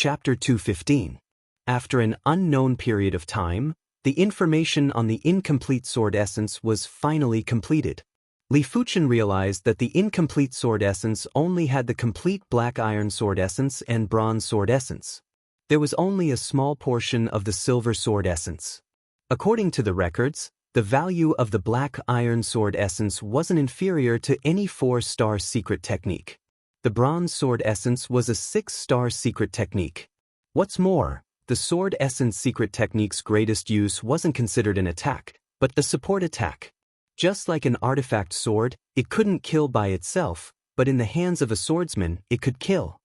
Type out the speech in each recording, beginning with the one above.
Chapter 215. After an unknown period of time, the information on the incomplete sword essence was finally completed. Li Fuchen realized that the incomplete sword essence only had the complete black iron sword essence and bronze sword essence. There was only a small portion of the silver sword essence. According to the records, the value of the black iron sword essence wasn't inferior to any 4-star secret technique. The bronze sword essence was a 6-star secret technique. What's more, the sword essence secret technique's greatest use wasn't considered an attack, but a support attack. Just like an artifact sword, it couldn't kill by itself, but in the hands of a swordsman, it could kill.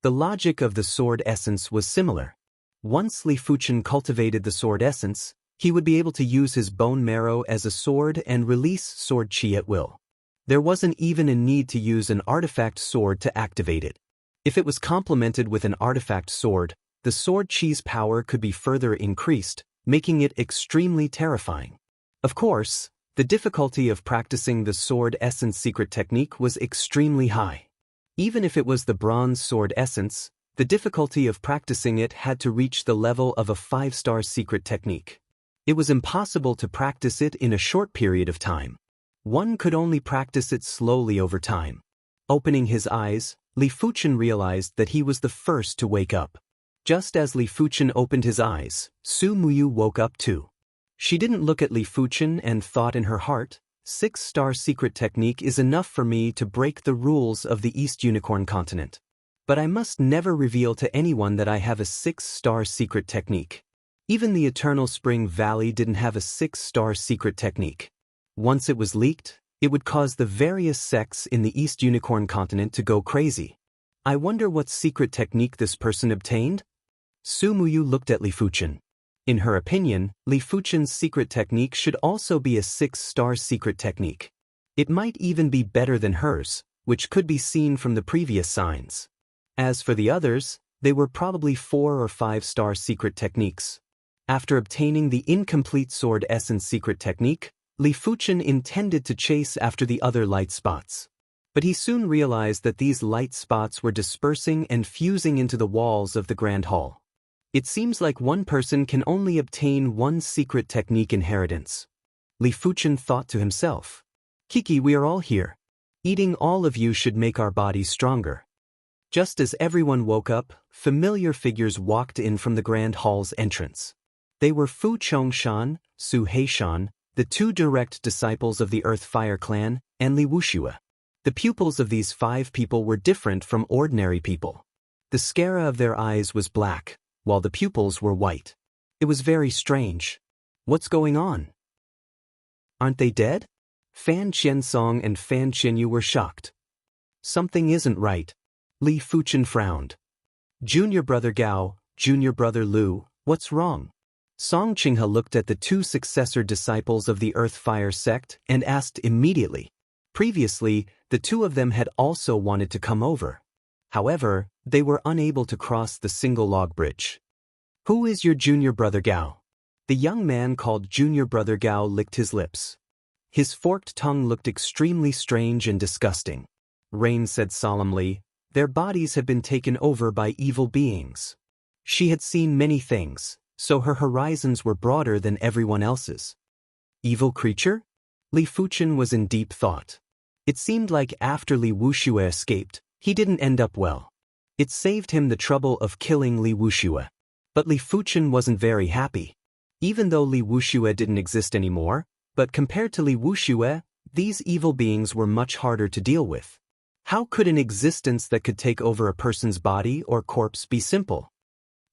The logic of the sword essence was similar. Once Li Fuchen cultivated the sword essence, he would be able to use his bone marrow as a sword and release sword chi at will. There wasn't even a need to use an artifact sword to activate it. If it was complemented with an artifact sword, the sword chi's power could be further increased, making it extremely terrifying. Of course, the difficulty of practicing the sword essence secret technique was extremely high. Even if it was the bronze sword essence, the difficulty of practicing it had to reach the level of a 5-star secret technique. It was impossible to practice it in a short period of time. One could only practice it slowly over time. Opening his eyes, Li Fuchen realized that he was the first to wake up. Just as Li Fuchen opened his eyes, Su Muyu woke up too. She didn't look at Li Fuchen and thought in her heart, 6-star secret technique is enough for me to break the rules of the East Unicorn continent. But I must never reveal to anyone that I have a 6-star secret technique. Even the Eternal Spring Valley didn't have a 6-star secret technique. Once it was leaked, it would cause the various sects in the East Unicorn continent to go crazy. I wonder what secret technique this person obtained? Su Muyu looked at Li Fuchen. In her opinion, Li Fuchen's secret technique should also be a 6-star secret technique. It might even be better than hers, which could be seen from the previous signs. As for the others, they were probably 4 or 5-star secret techniques. After obtaining the incomplete sword essence secret technique, Li Fuchen intended to chase after the other light spots. But he soon realized that these light spots were dispersing and fusing into the walls of the Grand Hall. It seems like one person can only obtain one secret technique inheritance. Li Fuchen thought to himself. Kiki, we are all here. Eating all of you should make our bodies stronger. Just as everyone woke up, familiar figures walked in from the Grand Hall's entrance. They were Fu Chongshan, Su Heishan, the 2 direct disciples of the Earth Fire clan, and Li Wuxia. The pupils of these 5 people were different from ordinary people. The sclera of their eyes was black, while the pupils were white. It was very strange. What's going on? Aren't they dead? Fan Qiansong and Fan Qianyu were shocked. Something isn't right. Li Fuchen frowned. Junior brother Gao, junior brother Lu, what's wrong? Song Qinghe looked at the 2 successor disciples of the Earth Fire sect and asked immediately. Previously, the 2 of them had also wanted to come over. However, they were unable to cross the single log bridge. Who is your junior brother Gao? The young man called junior brother Gao licked his lips. His forked tongue looked extremely strange and disgusting. Rain said solemnly, their bodies had been taken over by evil beings. She had seen many things, so her horizons were broader than everyone else's. Evil creature? Li Fuchen was in deep thought. It seemed like after Li Wuxia escaped, he didn't end up well. It saved him the trouble of killing Li Wuxia. But Li Fuchen wasn't very happy. Even though Li Wuxia didn't exist anymore, but compared to Li Wuxia, these evil beings were much harder to deal with. How could an existence that could take over a person's body or corpse be simple?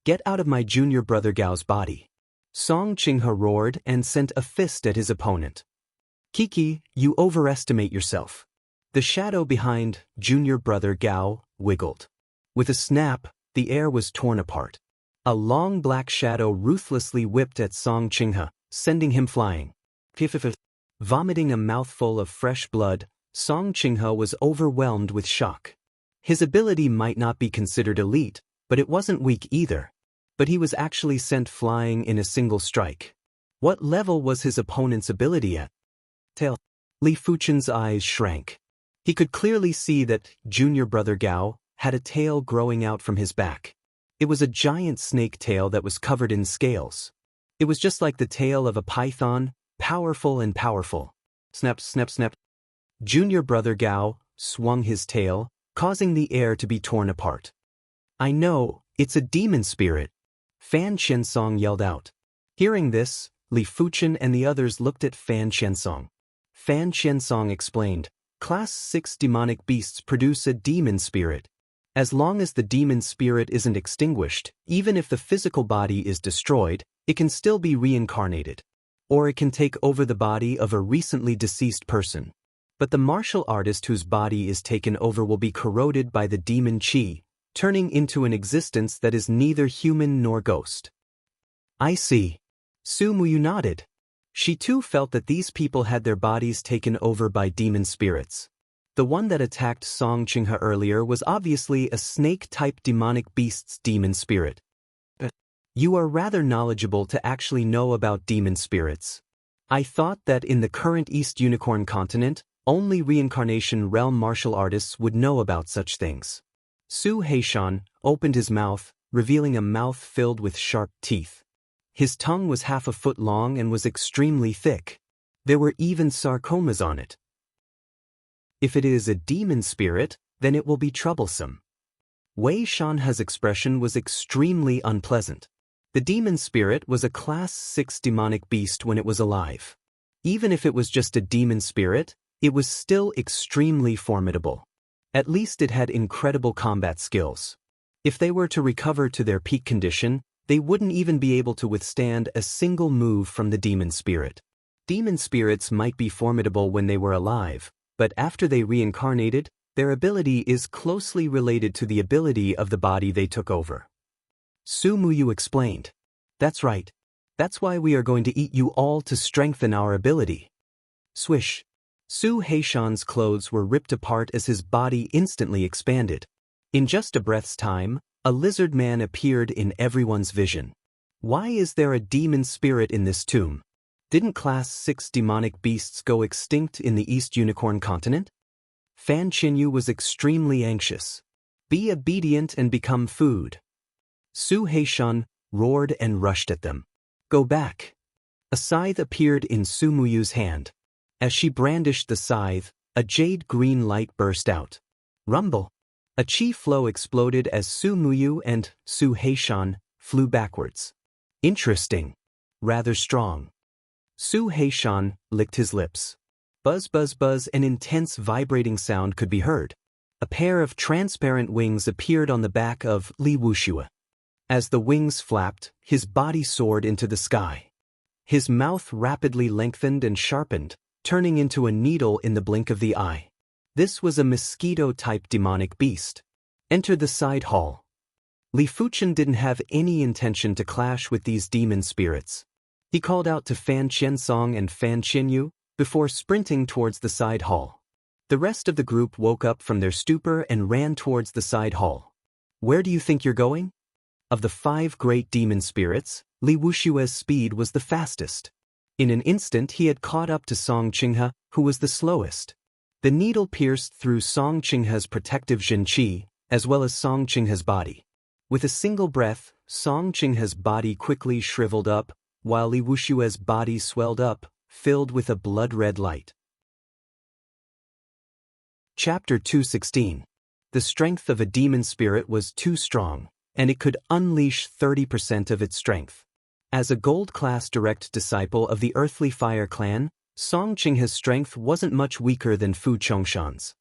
Get out of my junior brother Gao's body. Song Qinghe roared and sent a fist at his opponent. Kiki, you overestimate yourself. The shadow behind junior brother Gao wiggled. With a snap, the air was torn apart. A long black shadow ruthlessly whipped at Song Qinghe, sending him flying. Vomiting a mouthful of fresh blood, Song Qinghe was overwhelmed with shock. His ability might not be considered elite, but it wasn't weak either. But he was actually sent flying in a single strike. What level was his opponent's ability at? Tail. Li Fuchen's eyes shrank. He could clearly see that junior brother Gao had a tail growing out from his back. It was a giant snake tail that was covered in scales. It was just like the tail of a python, powerful and powerful. Snap, snap, snap. Junior brother Gao swung his tail, causing the air to be torn apart. I know, it's a demon spirit, Fan Qiansong yelled out. Hearing this, Li Fuchen and the others looked at Fan Qiansong. Fan Qiansong explained, Class 6 demonic beasts produce a demon spirit. As long as the demon spirit isn't extinguished, even if the physical body is destroyed, it can still be reincarnated. Or it can take over the body of a recently deceased person. But the martial artist whose body is taken over will be corroded by the demon qi, turning into an existence that is neither human nor ghost. I see. Su Muyu nodded. She too felt that these people had their bodies taken over by demon spirits. The one that attacked Song Qinghe earlier was obviously a snake-type demonic beast's demon spirit. You are rather knowledgeable to actually know about demon spirits. I thought that in the current East Unicorn continent, only reincarnation realm martial artists would know about such things. Su Heishan opened his mouth, revealing a mouth filled with sharp teeth. His tongue was 1/2 foot long and was extremely thick. There were even sarcomas on it. If it is a demon spirit, then it will be troublesome. Wei Shanhe's expression was extremely unpleasant. The demon spirit was a Class 6 demonic beast when it was alive. Even if it was just a demon spirit, it was still extremely formidable. At least it had incredible combat skills. If they were to recover to their peak condition, they wouldn't even be able to withstand a single move from the demon spirit. Demon spirits might be formidable when they were alive, but after they reincarnated, their ability is closely related to the ability of the body they took over. Su Muyu explained. That's right. That's why we are going to eat you all to strengthen our ability. Swish. Su Heishan's clothes were ripped apart as his body instantly expanded. In just a breath's time, a lizard man appeared in everyone's vision. Why is there a demon spirit in this tomb? Didn't Class 6 demonic beasts go extinct in the East Unicorn continent? Fan Qinyu was extremely anxious. Be obedient and become food. Su Heishan roared and rushed at them. Go back. A scythe appeared in Su Muyu's hand. As she brandished the scythe, a jade-green light burst out. Rumble. A chi flow exploded as Su Muyu and Su Heishan flew backwards. Interesting. Rather strong. Su Heishan licked his lips. Buzz, buzz, buzz, an intense vibrating sound could be heard. A pair of transparent wings appeared on the back of Li Wuxia. As the wings flapped, his body soared into the sky. His mouth rapidly lengthened and sharpened, turning into a needle in the blink of the eye. This was a mosquito-type demonic beast. Enter the side hall. Li Fuchen didn't have any intention to clash with these demon spirits. He called out to Fan Qiansong and Fan Qinyu before sprinting towards the side hall. The rest of the group woke up from their stupor and ran towards the side hall. Where do you think you're going? Of the 5 great demon spirits, Li Wuxia's speed was the fastest. In an instant he had caught up to Song Qinghe, who was the slowest. The needle pierced through Song Qinghe's protective Zhenqi, as well as Song Qinghe's body. With a single breath, Song Qinghe's body quickly shriveled up, while Li Wuxia's body swelled up, filled with a blood-red light. Chapter 216. The strength of a demon spirit was too strong, and it could unleash 30% of its strength. As a gold-class direct disciple of the Earthly Fire clan, Song Qinghe's strength wasn't much weaker than Fu Chongshan's.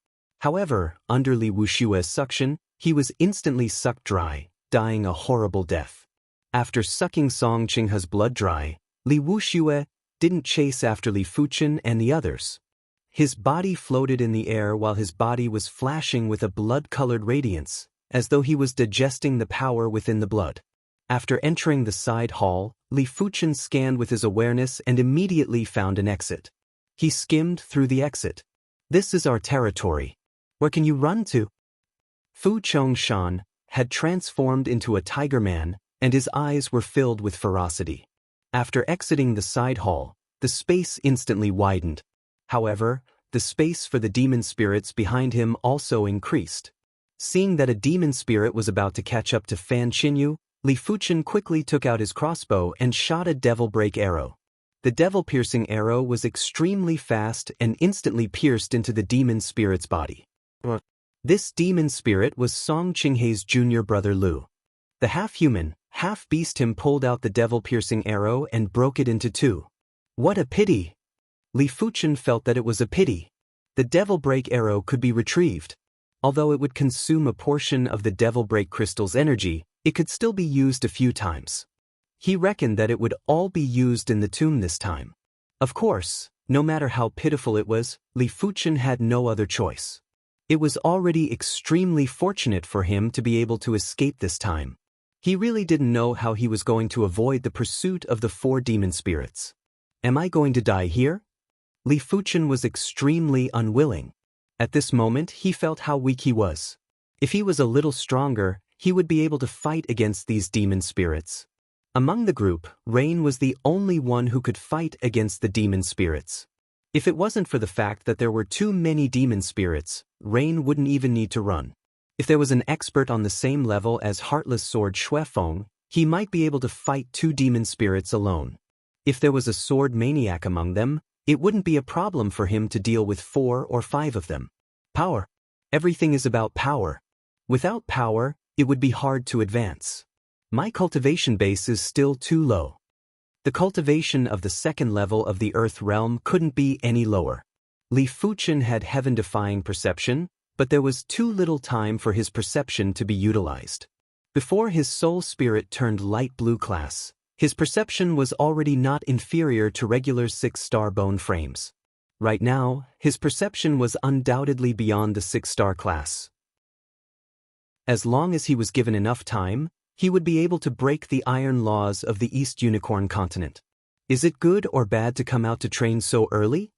However, under Li Wuxia's suction, he was instantly sucked dry, dying a horrible death. After sucking Song Qinghe's blood dry, Li Wuxia didn't chase after Li Fuchen and the others. His body floated in the air while his body was flashing with a blood-colored radiance, as though he was digesting the power within the blood. After entering the side hall, Li Fuchen scanned with his awareness and immediately found an exit. He skimmed through the exit. This is our territory. Where can you run to? Fu Chongshan had transformed into a tiger man, and his eyes were filled with ferocity. After exiting the side hall, the space instantly widened. However, the space for the demon spirits behind him also increased. Seeing that a demon spirit was about to catch up to Fan Qinyu, Li Fuchen quickly took out his crossbow and shot a devil break arrow. The devil-piercing arrow was extremely fast and instantly pierced into the demon spirit's body. This demon spirit was Song Qinghei's junior brother Lu. The half-human, half-beast him pulled out the devil-piercing arrow and broke it into two. What a pity! Li Fuchen felt that it was a pity. The devil break arrow could be retrieved. Although it would consume a portion of the devil break crystal's energy, it could still be used a few times. He reckoned that it would all be used in the tomb this time. Of course, no matter how pitiful it was, Li Fuchen had no other choice. It was already extremely fortunate for him to be able to escape this time. He really didn't know how he was going to avoid the pursuit of the 4 demon spirits. Am I going to die here? Li Fuchen was extremely unwilling. At this moment he felt how weak he was. If he was a little stronger, he would be able to fight against these demon spirits. Among the group, Rain was the only one who could fight against the demon spirits. If it wasn't for the fact that there were too many demon spirits, Rain wouldn't even need to run. If there was an expert on the same level as Heartless Sword Xuefeng, he might be able to fight 2 demon spirits alone. If there was a sword maniac among them, it wouldn't be a problem for him to deal with 4 or 5 of them. Power. Everything is about power. Without power, it would be hard to advance. My cultivation base is still too low. The cultivation of the 2nd level of the Earth realm couldn't be any lower. Li Fuchen had heaven-defying perception, but there was too little time for his perception to be utilized. Before his soul spirit turned light blue class, his perception was already not inferior to regular 6-star bone frames. Right now, his perception was undoubtedly beyond the 6-star class. As long as he was given enough time, he would be able to break the iron laws of the East Unicorn continent. Is it good or bad to come out to train so early?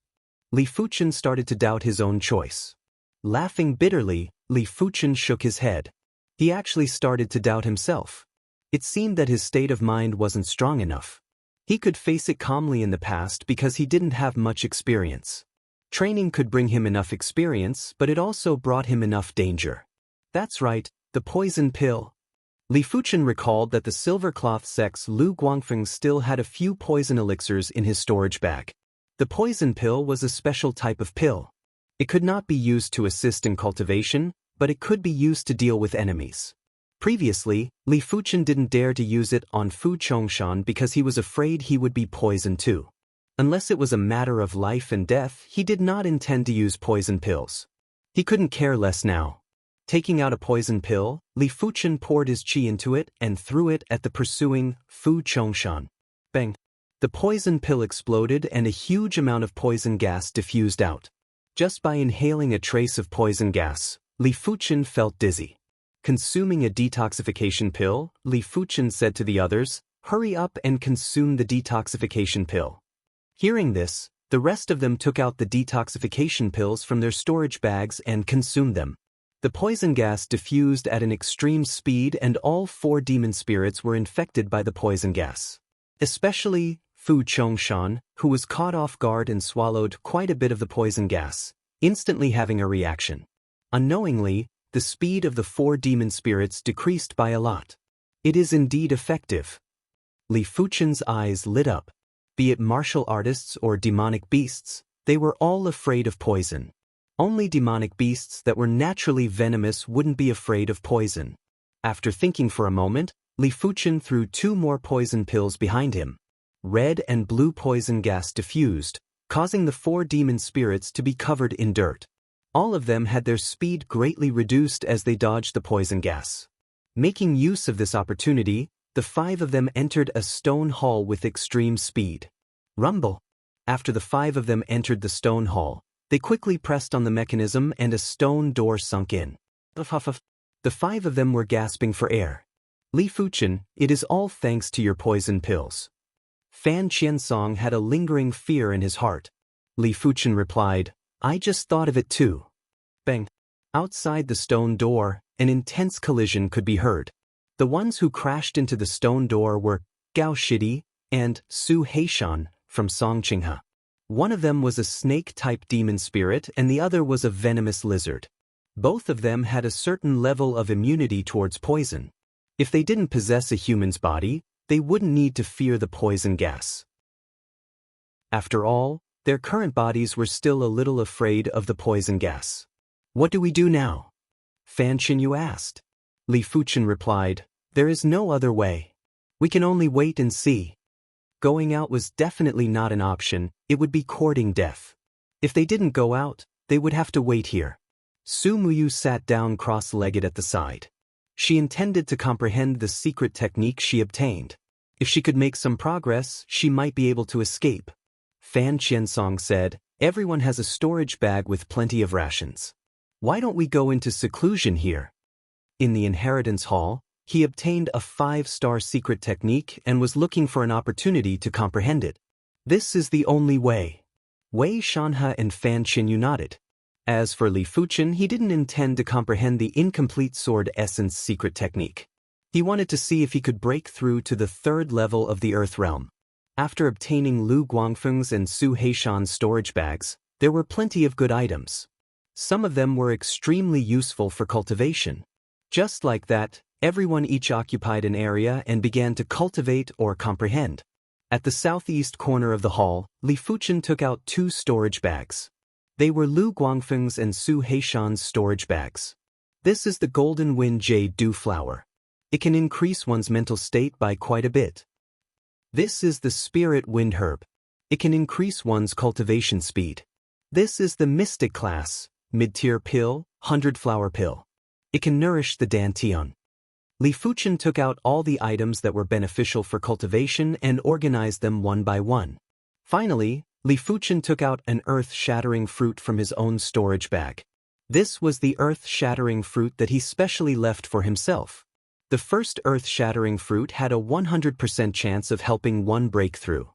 Li Fuchen started to doubt his own choice. Laughing bitterly, Li Fuchen shook his head. He actually started to doubt himself. It seemed that his state of mind wasn't strong enough. He could face it calmly in the past because he didn't have much experience. Training could bring him enough experience, but it also brought him enough danger. That's right, the poison pill. Li Fuchen recalled that the Silver Cloth sect's Lu Guangfeng still had a few poison elixirs in his storage bag. The poison pill was a special type of pill. It could not be used to assist in cultivation, but it could be used to deal with enemies. Previously, Li Fuchen didn't dare to use it on Fu Chongshan because he was afraid he would be poisoned too. Unless it was a matter of life and death, he did not intend to use poison pills. He couldn't care less now. Taking out a poison pill, Li Fuchen poured his qi into it and threw it at the pursuing Fu Chongshan. Bang! The poison pill exploded and a huge amount of poison gas diffused out. Just by inhaling a trace of poison gas, Li Fuchen felt dizzy. Consuming a detoxification pill, Li Fuchen said to the others, "Hurry up and consume the detoxification pill." Hearing this, the rest of them took out the detoxification pills from their storage bags and consumed them. The poison gas diffused at an extreme speed and all 4 demon spirits were infected by the poison gas. Especially Fu Chongshan, who was caught off guard and swallowed quite a bit of the poison gas, instantly having a reaction. Unknowingly, the speed of the 4 demon spirits decreased by a lot. It is indeed effective. Li Fuchen's eyes lit up. Be it martial artists or demonic beasts, they were all afraid of poison. Only demonic beasts that were naturally venomous wouldn't be afraid of poison. After thinking for a moment, Li Fuchen threw 2 more poison pills behind him. Red and blue poison gas diffused, causing the 4 demon spirits to be covered in dirt. All of them had their speed greatly reduced as they dodged the poison gas. Making use of this opportunity, the 5 of them entered a stone hall with extreme speed. Rumble! After the 5 of them entered the stone hall, they quickly pressed on the mechanism and a stone door sunk in. The 5 of them were gasping for air. Li Fuchen, it is all thanks to your poison pills. Fan Qiansong had a lingering fear in his heart. Li Fuchen replied, I just thought of it too. Bang! Outside the stone door, an intense collision could be heard. The ones who crashed into the stone door were Gao Shidi and Su Heishan from Songqinghe. One of them was a snake-type demon spirit and the other was a venomous lizard. Both of them had a certain level of immunity towards poison. If they didn't possess a human's body, they wouldn't need to fear the poison gas. After all, their current bodies were still a little afraid of the poison gas. What do we do now? Fan Qinyu asked. Li Fuchen replied, there is no other way. We can only wait and see. Going out was definitely not an option, it would be courting death. If they didn't go out, they would have to wait here. Su Muyu sat down cross-legged at the side. She intended to comprehend the secret technique she obtained. If she could make some progress, she might be able to escape. Fan Qiansong said, everyone has a storage bag with plenty of rations. Why don't we go into seclusion here? In the inheritance hall, he obtained a 5-star secret technique and was looking for an opportunity to comprehend it. This is the only way. Wei Shanhe and Fan Qinyu nodded. As for Li Fuchen, he didn't intend to comprehend the incomplete sword essence secret technique. He wanted to see if he could break through to the 3rd level of the Earth realm. After obtaining Lu Guangfeng's and Su Heishan's storage bags, there were plenty of good items. Some of them were extremely useful for cultivation. Just like that, everyone each occupied an area and began to cultivate or comprehend. At the southeast corner of the hall, Li Fuchen took out 2 storage bags. They were Lu Guangfeng's and Su Heishan's storage bags. This is the Golden Wind Jade Dew Flower. It can increase one's mental state by quite a bit. This is the Spirit Wind Herb. It can increase one's cultivation speed. This is the Mystic Class, Mid-Tier Pill, 100-Flower Pill. It can nourish the Dantian. Li Fuchen took out all the items that were beneficial for cultivation and organized them one by one. Finally, Li Fuchen took out an earth-shattering fruit from his own storage bag. This was the earth-shattering fruit that he specially left for himself. The first earth-shattering fruit had a 100% chance of helping one breakthrough.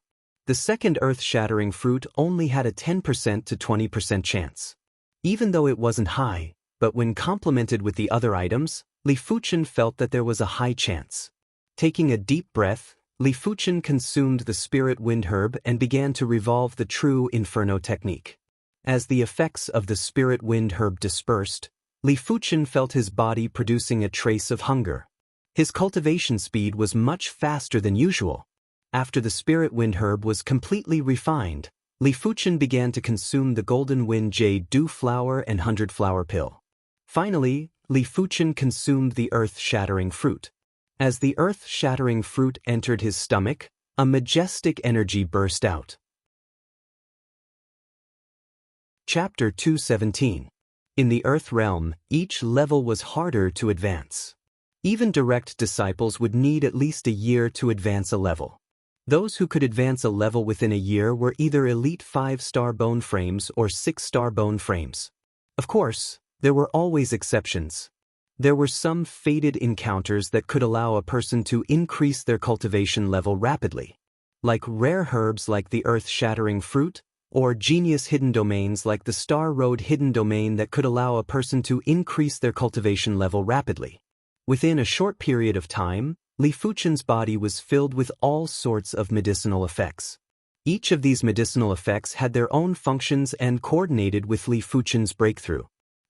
The second earth-shattering fruit only had a 10% to 20% chance. Even though it wasn't high, but when complemented with the other items, Li Fuchen felt that there was a high chance. Taking a deep breath, Li Fuchen consumed the Spirit Wind Herb and began to revolve the true Inferno technique. As the effects of the Spirit Wind Herb dispersed, Li Fuchen felt his body producing a trace of hunger. His cultivation speed was much faster than usual. After the Spirit Wind Herb was completely refined, Li Fuchen began to consume the Golden Wind Jade Dew Flower and 100-Flower Pill. Finally, Li Fuchen consumed the earth-shattering fruit. As the earth-shattering fruit entered his stomach, a majestic energy burst out. Chapter 217. In the Earth realm, each level was harder to advance. Even direct disciples would need at least a year to advance a level. Those who could advance a level within a year were either elite 5-star bone frames or 6-star bone frames. Of course, there were always exceptions. There were some fated encounters that could allow a person to increase their cultivation level rapidly, like rare herbs like the earth-shattering fruit, or genius hidden domains like the Star Road hidden domain that could allow a person to increase their cultivation level rapidly. Within a short period of time, Li Fuchen's body was filled with all sorts of medicinal effects. Each of these medicinal effects had their own functions and coordinated with Li Fuchen's breakthrough.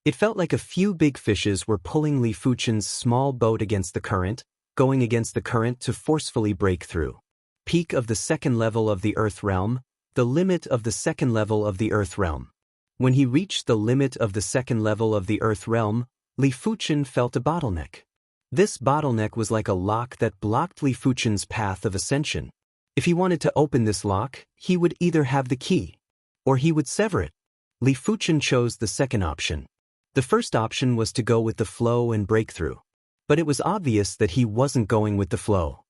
It felt like a few big fishes were pulling Li Fuchen's small boat against the current, going against the current to forcefully break through. Peak of the 2nd level of the Earth realm, the limit of the 2nd level of the Earth realm. When he reached the limit of the 2nd level of the Earth realm, Li Fuchen felt a bottleneck. This bottleneck was like a lock that blocked Li Fuchen's path of ascension. If he wanted to open this lock, he would either have the key, or he would sever it. Li Fuchen chose the second option. The first option was to go with the flow and breakthrough. But it was obvious that he wasn't going with the flow.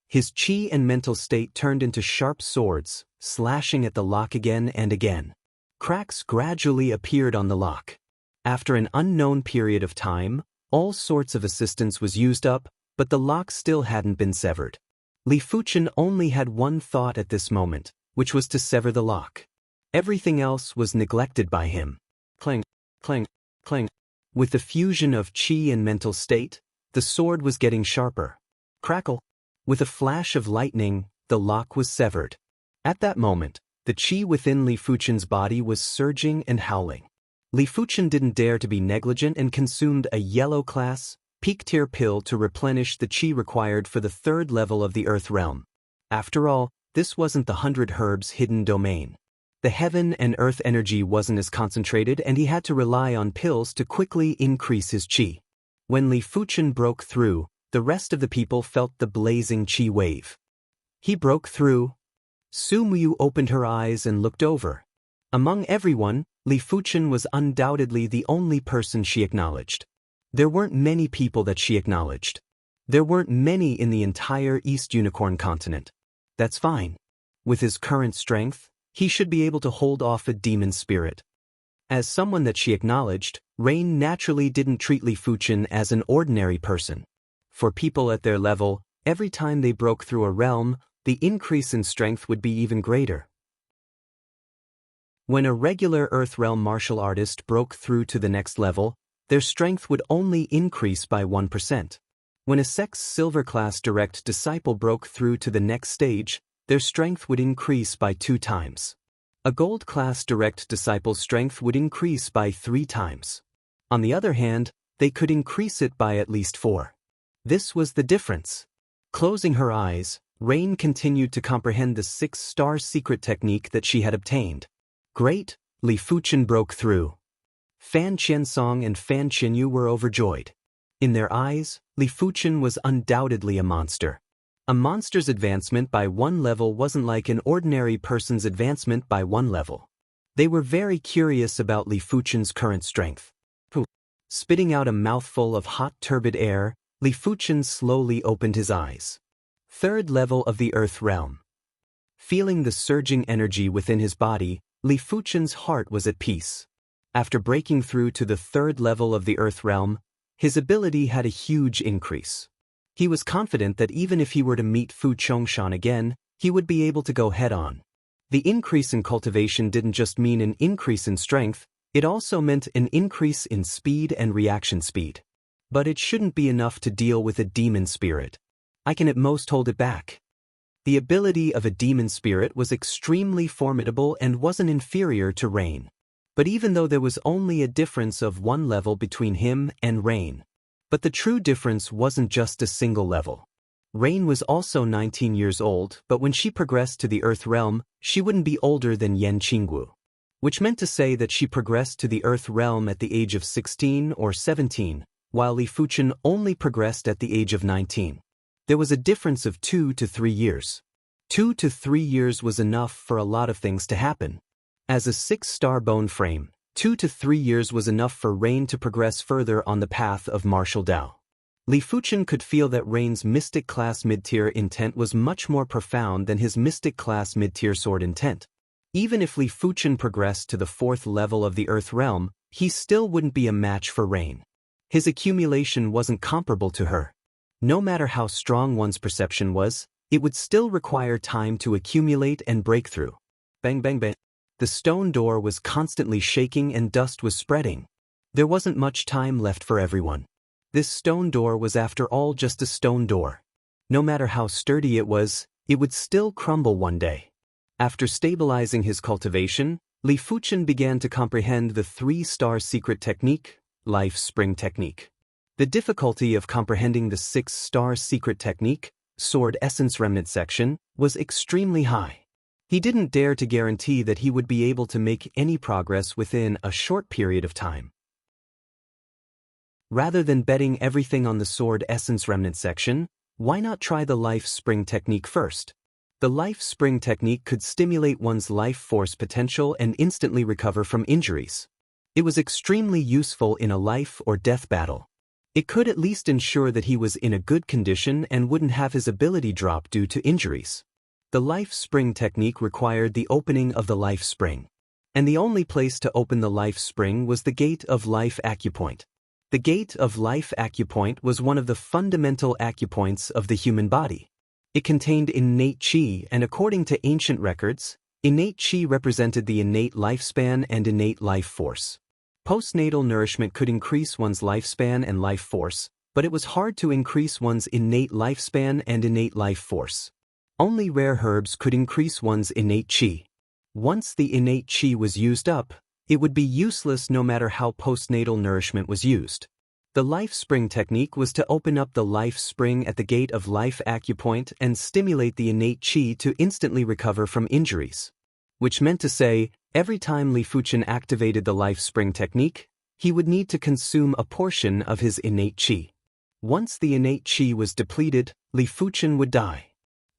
His chi and mental state turned into sharp swords, slashing at the lock again and again. Cracks gradually appeared on the lock. After an unknown period of time, all sorts of assistance was used up, but the lock still hadn't been severed. Li Fuchen only had one thought at this moment, which was to sever the lock. Everything else was neglected by him. Clang, clang, clang. With the fusion of chi and mental state, the sword was getting sharper. Crackle. With a flash of lightning, the lock was severed. At that moment, the chi within Li Fuchen's body was surging and howling. Li Fuchen didn't dare to be negligent and consumed a yellow class, peak-tier pill to replenish the qi required for the third level of the Earth realm. After all, this wasn't the 100 herbs hidden domain. The heaven and earth energy wasn't as concentrated and he had to rely on pills to quickly increase his qi. When Li Fuchen broke through, the rest of the people felt the blazing qi wave. He broke through. Su Muyu opened her eyes and looked over. Among everyone, Li Fuchen was undoubtedly the only person she acknowledged. There weren't many people that she acknowledged. There weren't many in the entire East Unicorn continent. That's fine. With his current strength, he should be able to hold off a demon spirit. As someone that she acknowledged, Rain naturally didn't treat Li Fuchen as an ordinary person. For people at their level, every time they broke through a realm, the increase in strength would be even greater. When a regular Earth realm martial artist broke through to the next level, their strength would only increase by 1%. When a sect's silver class direct disciple broke through to the next stage, their strength would increase by 2 times. A gold class direct disciple's strength would increase by 3 times. On the other hand, they could increase it by at least 4. This was the difference. Closing her eyes, Rain continued to comprehend the 6-star secret technique that she had obtained. Great, Li Fuchen broke through. Fan Qiansong and Fan Qinyu were overjoyed. In their eyes, Li Fuchen was undoubtedly a monster. A monster's advancement by 1 level wasn't like an ordinary person's advancement by 1 level. They were very curious about Li Fuchen's current strength. Spitting out a mouthful of hot turbid air, Li Fuchen slowly opened his eyes. 3rd level of the Earth realm. Feeling the surging energy within his body, Li Fuchen's heart was at peace. After breaking through to the 3rd level of the Earth realm, his ability had a huge increase. He was confident that even if he were to meet Fu Chongshan again, he would be able to go head-on. The increase in cultivation didn't just mean an increase in strength, it also meant an increase in speed and reaction speed. But it shouldn't be enough to deal with a demon spirit. I can at most hold it back. The ability of a demon spirit was extremely formidable and wasn't inferior to Rain. But even though there was only a difference of 1 level between him and Rain. But the true difference wasn't just a single level. Rain was also 19 years old, but when she progressed to the Earth realm, she wouldn't be older than Yan Qinggu. Which meant to say that she progressed to the Earth realm at the age of 16 or 17, while Li Fuchen only progressed at the age of 19. There was a difference of 2 to 3 years. 2 to 3 years was enough for a lot of things to happen. As a 6-star bone frame, 2 to 3 years was enough for Rain to progress further on the path of martial Dao. Li Fuchen could feel that Rain's Mystic class mid-tier intent was much more profound than his Mystic class mid-tier sword intent. Even if Li Fuchen progressed to the 4th level of the Earth realm, he still wouldn't be a match for Rain. His accumulation wasn't comparable to her. No matter how strong one's perception was, it would still require time to accumulate and break through. Bang bang bang. The stone door was constantly shaking and dust was spreading. There wasn't much time left for everyone. This stone door was after all just a stone door. No matter how sturdy it would still crumble one day. After stabilizing his cultivation, Li Fuchen began to comprehend the 3-star secret technique, Life Spring Technique. The difficulty of comprehending the 6-star secret technique, Sword Essence Remnant section, was extremely high. He didn't dare to guarantee that he would be able to make any progress within a short period of time. Rather than betting everything on the Sword Essence Remnant section, why not try the Life Spring Technique first? The Life Spring Technique could stimulate one's life force potential and instantly recover from injuries. It was extremely useful in a life or death battle. It could at least ensure that he was in a good condition and wouldn't have his ability drop due to injuries. The Life Spring Technique required the opening of the Life Spring. And the only place to open the Life Spring was the Gate of Life Acupoint. The Gate of Life Acupoint was one of the fundamental acupoints of the human body. It contained innate qi, and according to ancient records, innate qi represented the innate lifespan and innate life force. Postnatal nourishment could increase one's lifespan and life force, but it was hard to increase one's innate lifespan and innate life force. Only rare herbs could increase one's innate qi. Once the innate qi was used up, It would be useless no matter how postnatal nourishment was used. The life spring technique was to open up the life spring at the gate of life acupoint and stimulate the innate qi to instantly recover from injuries. Which meant to say, every time Li Fuchen activated the life spring technique, he would need to consume a portion of his innate qi. Once the innate qi was depleted, Li Fuchen would die.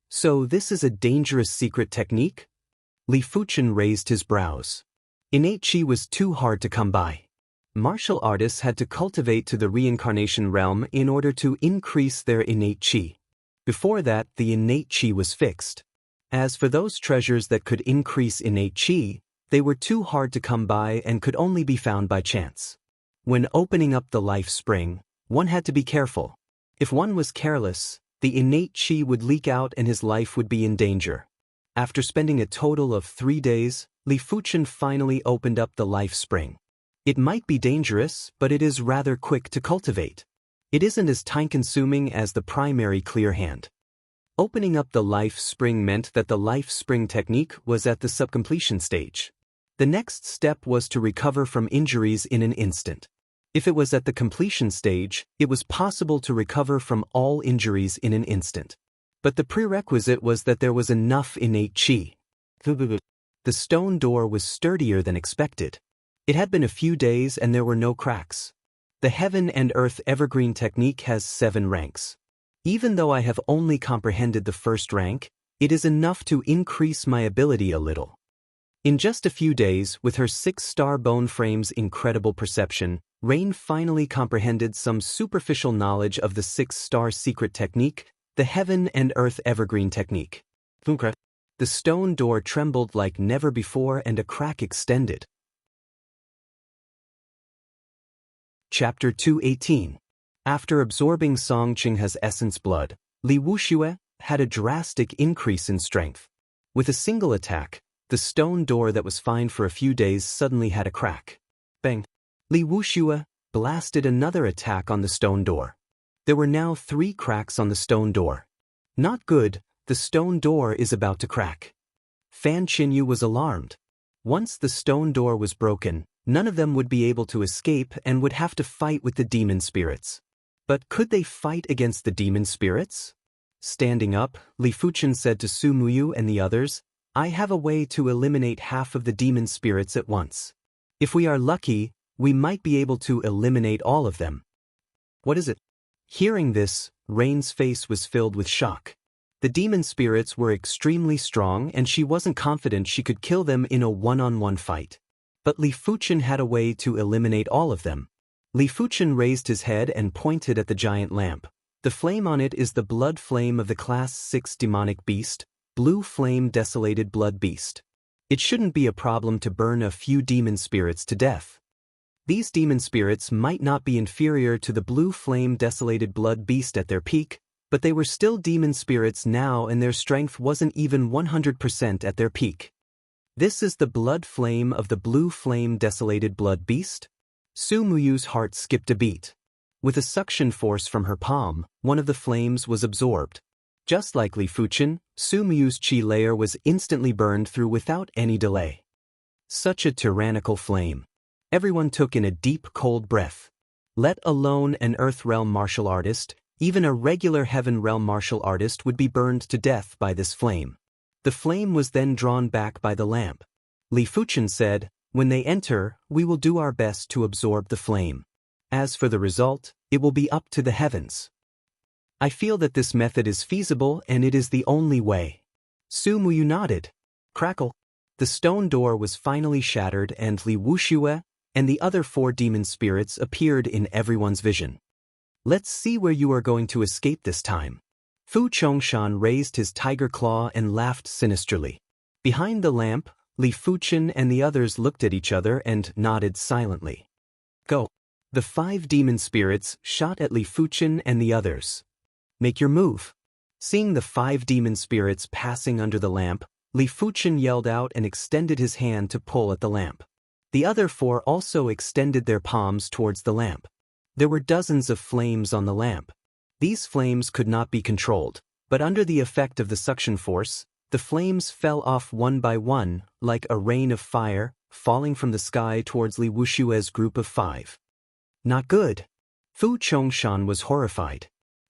So this is a dangerous secret technique? Li Fuchen raised his brows. Innate qi was too hard to come by. Martial artists had to cultivate to the reincarnation realm in order to increase their innate qi. Before that, the innate qi was fixed. As for those treasures that could increase innate qi, they were too hard to come by and could only be found by chance. When opening up the life spring, one had to be careful. If one was careless, the innate qi would leak out and his life would be in danger. After spending a total of 3 days, Li Fuchen finally opened up the life spring. It might be dangerous, but it is rather quick to cultivate. It isn't as time-consuming as the primary clear hand. Opening up the life spring meant that the life spring technique was at the subcompletion stage. The next step was to recover from injuries in an instant. If it was at the completion stage, it was possible to recover from all injuries in an instant. But the prerequisite was that there was enough innate qi. The stone door was sturdier than expected. It had been a few days and there were no cracks. The Heaven and Earth Evergreen technique has 7 ranks. Even though I have only comprehended the first rank, it is enough to increase my ability a little. In just a few days, with her 6-star bone frame's incredible perception, Rain finally comprehended some superficial knowledge of the 6-star secret technique, the Heaven and Earth Evergreen technique. The stone door trembled like never before and a crack extended. Chapter 218. After absorbing Song Qinghe's essence blood, Li Wuxia had a drastic increase in strength. With a single attack, the stone door that was fine for a few days suddenly had a crack. Bang! Li Wuxia blasted another attack on the stone door. There were now 3 cracks on the stone door. Not good, the stone door is about to crack. Fan Qinyu was alarmed. Once the stone door was broken, none of them would be able to escape and would have to fight with the demon spirits. But could they fight against the demon spirits? Standing up, Li Fuchen said to Su Muyu and the others, I have a way to eliminate half of the demon spirits at once. If we are lucky, we might be able to eliminate all of them. What is it? Hearing this, Rain's face was filled with shock. The demon spirits were extremely strong and she wasn't confident she could kill them in a one-on-one fight. But Li Fuchen had a way to eliminate all of them. Li Fuchen raised his head and pointed at the giant lamp. The flame on it is the blood flame of the Class 6 demonic beast, Blue Flame Desolated Blood Beast. It shouldn't be a problem to burn a few demon spirits to death. These demon spirits might not be inferior to the Blue Flame Desolated Blood Beast at their peak, but they were still demon spirits now and their strength wasn't even 100% at their peak. This is the blood flame of the Blue Flame Desolated Blood Beast? Su Muyu's heart skipped a beat. With a suction force from her palm, one of the flames was absorbed. Just like Li Fuchen, Su Muyu's qi layer was instantly burned through without any delay. Such a tyrannical flame. Everyone took in a deep, cold breath. Let alone an Earth Realm martial artist, even a regular Heaven Realm martial artist would be burned to death by this flame. The flame was then drawn back by the lamp. Li Fuchen said, when they enter, we will do our best to absorb the flame. As for the result, it will be up to the heavens. I feel that this method is feasible and it is the only way. Su Muyu nodded. Crackle. The stone door was finally shattered and Li Wuxia and the other 4 demon spirits appeared in everyone's vision. Let's see where you are going to escape this time. Fu Chongshan raised his tiger claw and laughed sinisterly. Behind the lamp, Li Fuchen and the others looked at each other and nodded silently. Go. The 5 demon spirits shot at Li Fuchen and the others. Make your move. Seeing the 5 demon spirits passing under the lamp, Li Fuchen yelled out and extended his hand to pull at the lamp. The other 4 also extended their palms towards the lamp. There were dozens of flames on the lamp. These flames could not be controlled, but under the effect of the suction force, the flames fell off one by one, like a rain of fire, falling from the sky towards Li Wushue's group of 5. Not good. Fu Chongshan was horrified.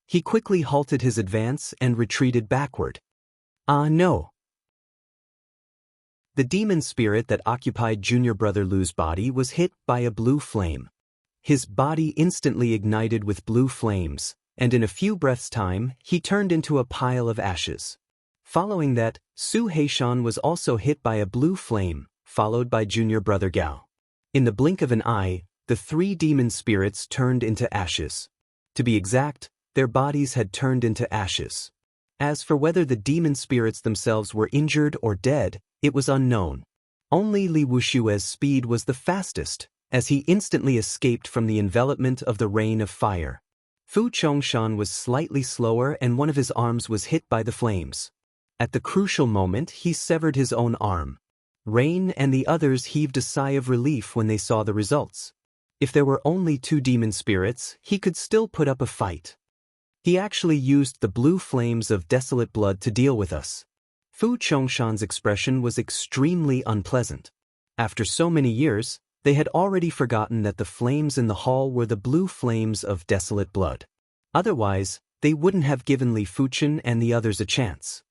He quickly halted his advance and retreated backward. No. The demon spirit that occupied Junior Brother Lu's body was hit by a blue flame. His body instantly ignited with blue flames, and in a few breaths' time, he turned into a pile of ashes. Following that, Su Heishan was also hit by a blue flame, followed by Junior Brother Gao. In the blink of an eye, the 3 demon spirits turned into ashes. To be exact, their bodies had turned into ashes. As for whether the demon spirits themselves were injured or dead, it was unknown. Only Li Wushue's speed was the fastest, as he instantly escaped from the envelopment of the rain of fire. Fu Chongshan was slightly slower and one of his arms was hit by the flames. At the crucial moment, he severed his own arm. Rain and the others heaved a sigh of relief when they saw the results. If there were only 2 demon spirits, he could still put up a fight. He actually used the blue flames of desolate blood to deal with us. Fu Chongshan's expression was extremely unpleasant. After so many years, they had already forgotten that the flames in the hall were the blue flames of desolate blood. Otherwise, they wouldn't have given Li Fuchen and the others a chance.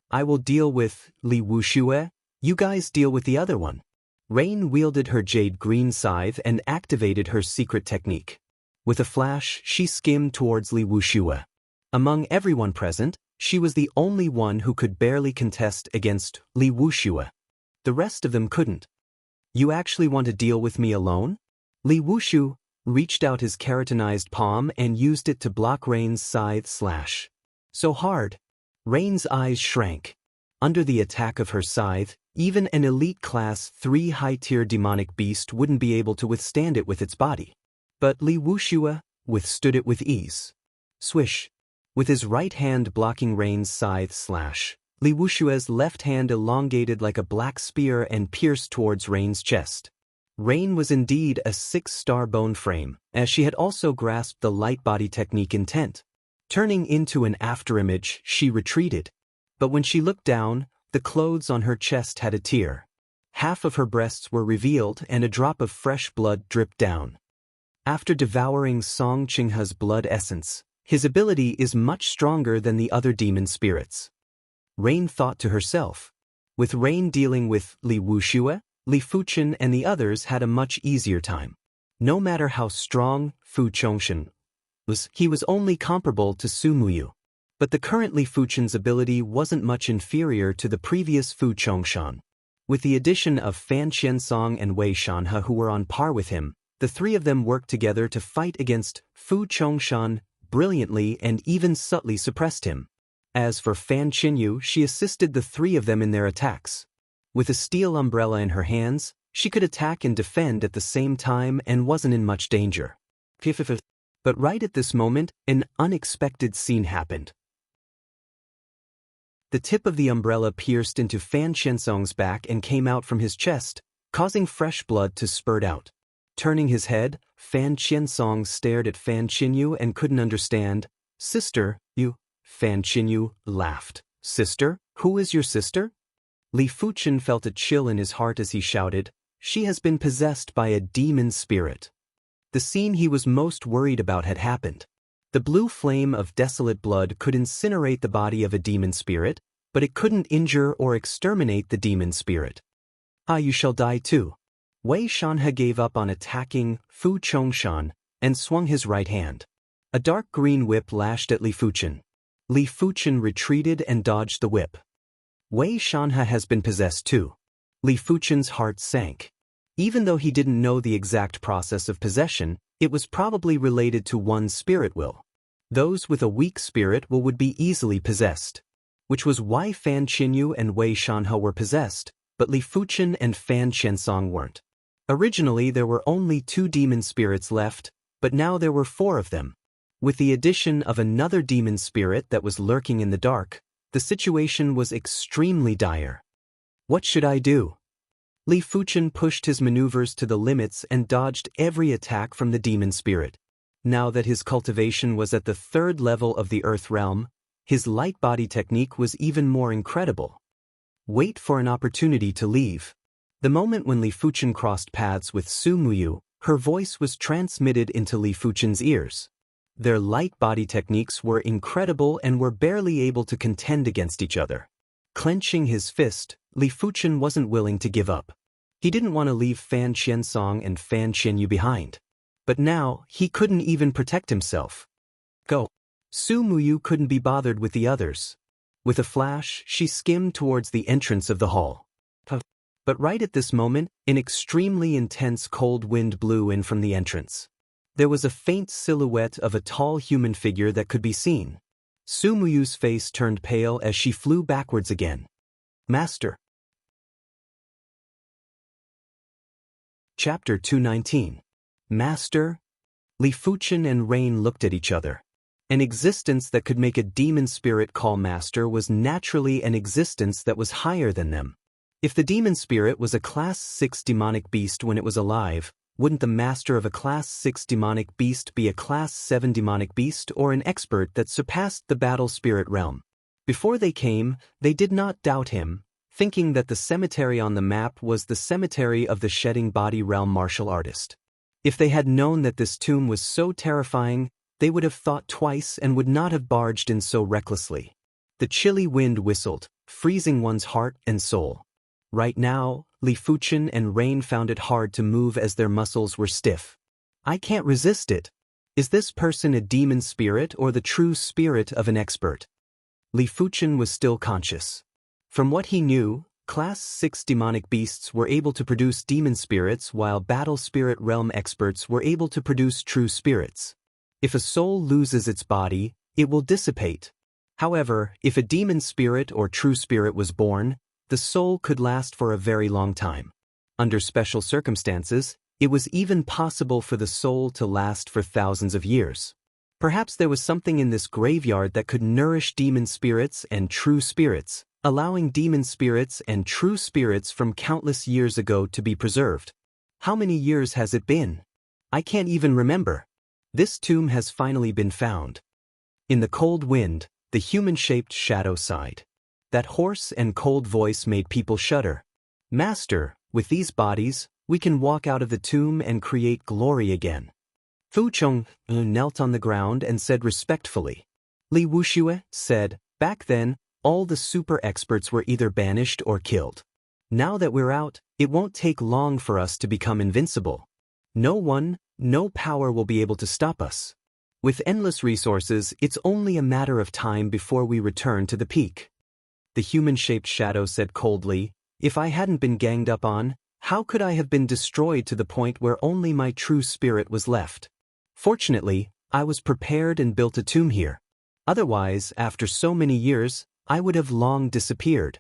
I will deal with Li Wushue, you guys deal with the other one. Rain wielded her jade green scythe and activated her secret technique. With a flash, she skimmed towards Li Wushue. Among everyone present, she was the only one who could barely contest against Li Wushue. The rest of them couldn't. You actually want to deal with me alone? Li Wushu reached out his keratinized palm and used it to block Rain's scythe slash. So hard. Rain's eyes shrank. Under the attack of her scythe, even an elite class 3 high-tier demonic beast wouldn't be able to withstand it with its body. But Li Wushue withstood it with ease. Swish. With his right hand blocking Rain's scythe slash, Li Wushue's left hand elongated like a black spear and pierced towards Rain's chest. Rain was indeed a 6-star bone frame, as she had also grasped the light body technique intent. Turning into an afterimage, she retreated. But when she looked down, the clothes on her chest had a tear. Half of her breasts were revealed and a drop of fresh blood dripped down. After devouring Song Qinghe's blood essence, his ability is much stronger than the other demon spirits. Rain thought to herself. With Rain dealing with Li Wushue, Li Fuchen and the others had a much easier time. No matter how strong Fu Chongshan was, he was only comparable to Su Muyu. But the current Li Fuchen's ability wasn't much inferior to the previous Fu Chongshan. With the addition of Fan Qiansong and Wei Shanhe who were on par with him, the 3 of them worked together to fight against Fu Chongshan brilliantly and even subtly suppressed him. As for Fan Qinyu, she assisted the 3 of them in their attacks. With a steel umbrella in her hands, she could attack and defend at the same time and wasn't in much danger. But right at this moment, an unexpected scene happened. The tip of the umbrella pierced into Fan Qiansong's back and came out from his chest, causing fresh blood to spurt out. Turning his head, Fan Qiansong stared at Fan Qinyu and couldn't understand. Sister, you... Fan Qinyu laughed. Sister? Who is your sister? Li Fuchen felt a chill in his heart as he shouted, she has been possessed by a demon spirit. The scene he was most worried about had happened. The blue flame of desolate blood could incinerate the body of a demon spirit, but it couldn't injure or exterminate the demon spirit. You shall die too. Wei Shanhe gave up on attacking Fu Chongshan and swung his right hand. A dark green whip lashed at Li Fuchen. Li Fuchen retreated and dodged the whip. Wei Shanhe has been possessed too. Li Fuchen's heart sank. Even though he didn't know the exact process of possession, it was probably related to one's spirit will. Those with a weak spirit will would be easily possessed. Which was why Fan Qinyu and Wei Shanhe were possessed, but Li Fuchen and Fan Qiansong weren't. Originally there were only 2 demon spirits left, but now there were 4 of them. With the addition of another demon spirit that was lurking in the dark, the situation was extremely dire. What should I do? Li Fuchen pushed his maneuvers to the limits and dodged every attack from the demon spirit. Now that his cultivation was at the 3rd level of the Earth realm, his light body technique was even more incredible. Wait for an opportunity to leave. The moment when Li Fuchen crossed paths with Su Muyu, her voice was transmitted into Li Fuchen's ears. Their light body techniques were incredible and were barely able to contend against each other. Clenching his fist, Li Fuchen wasn't willing to give up. He didn't want to leave Fan Qiansong and Fan Qianyu behind. But now, he couldn't even protect himself. Go. Su Muyu couldn't be bothered with the others. With a flash, she skimmed towards the entrance of the hall. But right at this moment, an extremely intense cold wind blew in from the entrance. There was a faint silhouette of a tall human figure that could be seen. Su Muyu's face turned pale as she flew backwards again. Master. Chapter 219. Master? Li Fuchen and Rain looked at each other. An existence that could make a demon spirit call master was naturally an existence that was higher than them. If the demon spirit was a Class 6 demonic beast when it was alive, wouldn't the master of a Class 6 demonic beast be a Class 7 demonic beast or an expert that surpassed the battle spirit realm? Before they came, they did not doubt him, thinking that the cemetery on the map was the cemetery of the shedding body realm martial artist. If they had known that this tomb was so terrifying, they would have thought twice and would not have barged in so recklessly. The chilly wind whistled, freezing one's heart and soul. Right now, Li Fuchen and Rain found it hard to move as their muscles were stiff. I can't resist it. Is this person a demon spirit or the true spirit of an expert? Li Fuchen was still conscious. From what he knew, Class 6 demonic beasts were able to produce demon spirits while battle spirit realm experts were able to produce true spirits. If a soul loses its body, it will dissipate. However, if a demon spirit or true spirit was born, the soul could last for a very long time. Under special circumstances, it was even possible for the soul to last for thousands of years. Perhaps there was something in this graveyard that could nourish demon spirits and true spirits, allowing demon spirits and true spirits from countless years ago to be preserved. How many years has it been? I can't even remember. This tomb has finally been found. In the cold wind, the human-shaped shadow sighed. That hoarse and cold voice made people shudder. Master, with these bodies, we can walk out of the tomb and create glory again. Fu Chong knelt on the ground and said respectfully. Li Wuxia said, back then, all the super experts were either banished or killed. Now that we're out, it won't take long for us to become invincible. No power will be able to stop us. With endless resources, it's only a matter of time before we return to the peak. The human-shaped shadow said coldly, if I hadn't been ganged up on, how could I have been destroyed to the point where only my true spirit was left? Fortunately, I was prepared and built a tomb here. Otherwise, after so many years, I would have long disappeared.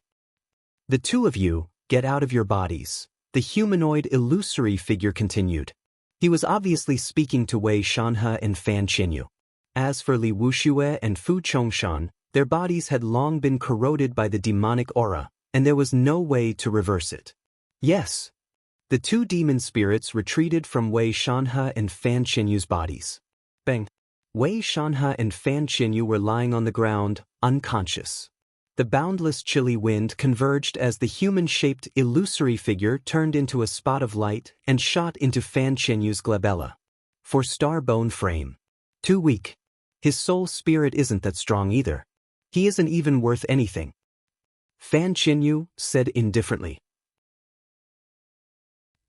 The two of you, get out of your bodies, the humanoid illusory figure continued. He was obviously speaking to Wei Shanhe and Fan Qianyu. As for Li Wuxia and Fu Chongshan, their bodies had long been corroded by the demonic aura, and there was no way to reverse it. Yes. The two demon spirits retreated from Wei Shanhe and Fan Qianyu's bodies. Bang. Wei Shanhe and Fan Qianyu were lying on the ground, unconscious. The boundless chilly wind converged as the human-shaped illusory figure turned into a spot of light and shot into Fan Qianyu's glabella. For star bone frame. Too weak. His soul spirit isn't that strong either. He isn't even worth anything. Fan Qianyu said indifferently.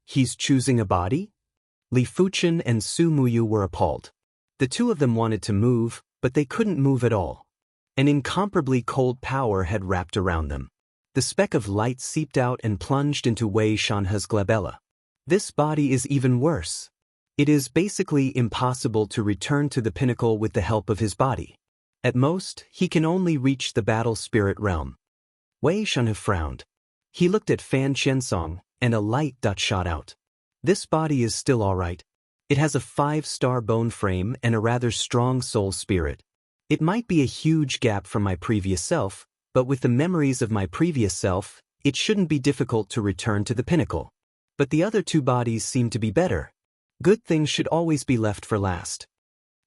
He's choosing a body? Li Fuchen and Su Muyu were appalled. The two of them wanted to move, but they couldn't move at all. An incomparably cold power had wrapped around them. The speck of light seeped out and plunged into Wei Shanhe's glabella. This body is even worse. It is basically impossible to return to the pinnacle with the help of his body. At most, he can only reach the battle spirit realm. Wei Shanhe frowned. He looked at Fan Qiansong, and a light dot shot out. This body is still all right. It has a 5-star bone frame and a rather strong soul spirit. It might be a huge gap from my previous self, but with the memories of my previous self, it shouldn't be difficult to return to the pinnacle. But the other two bodies seem to be better. Good things should always be left for last.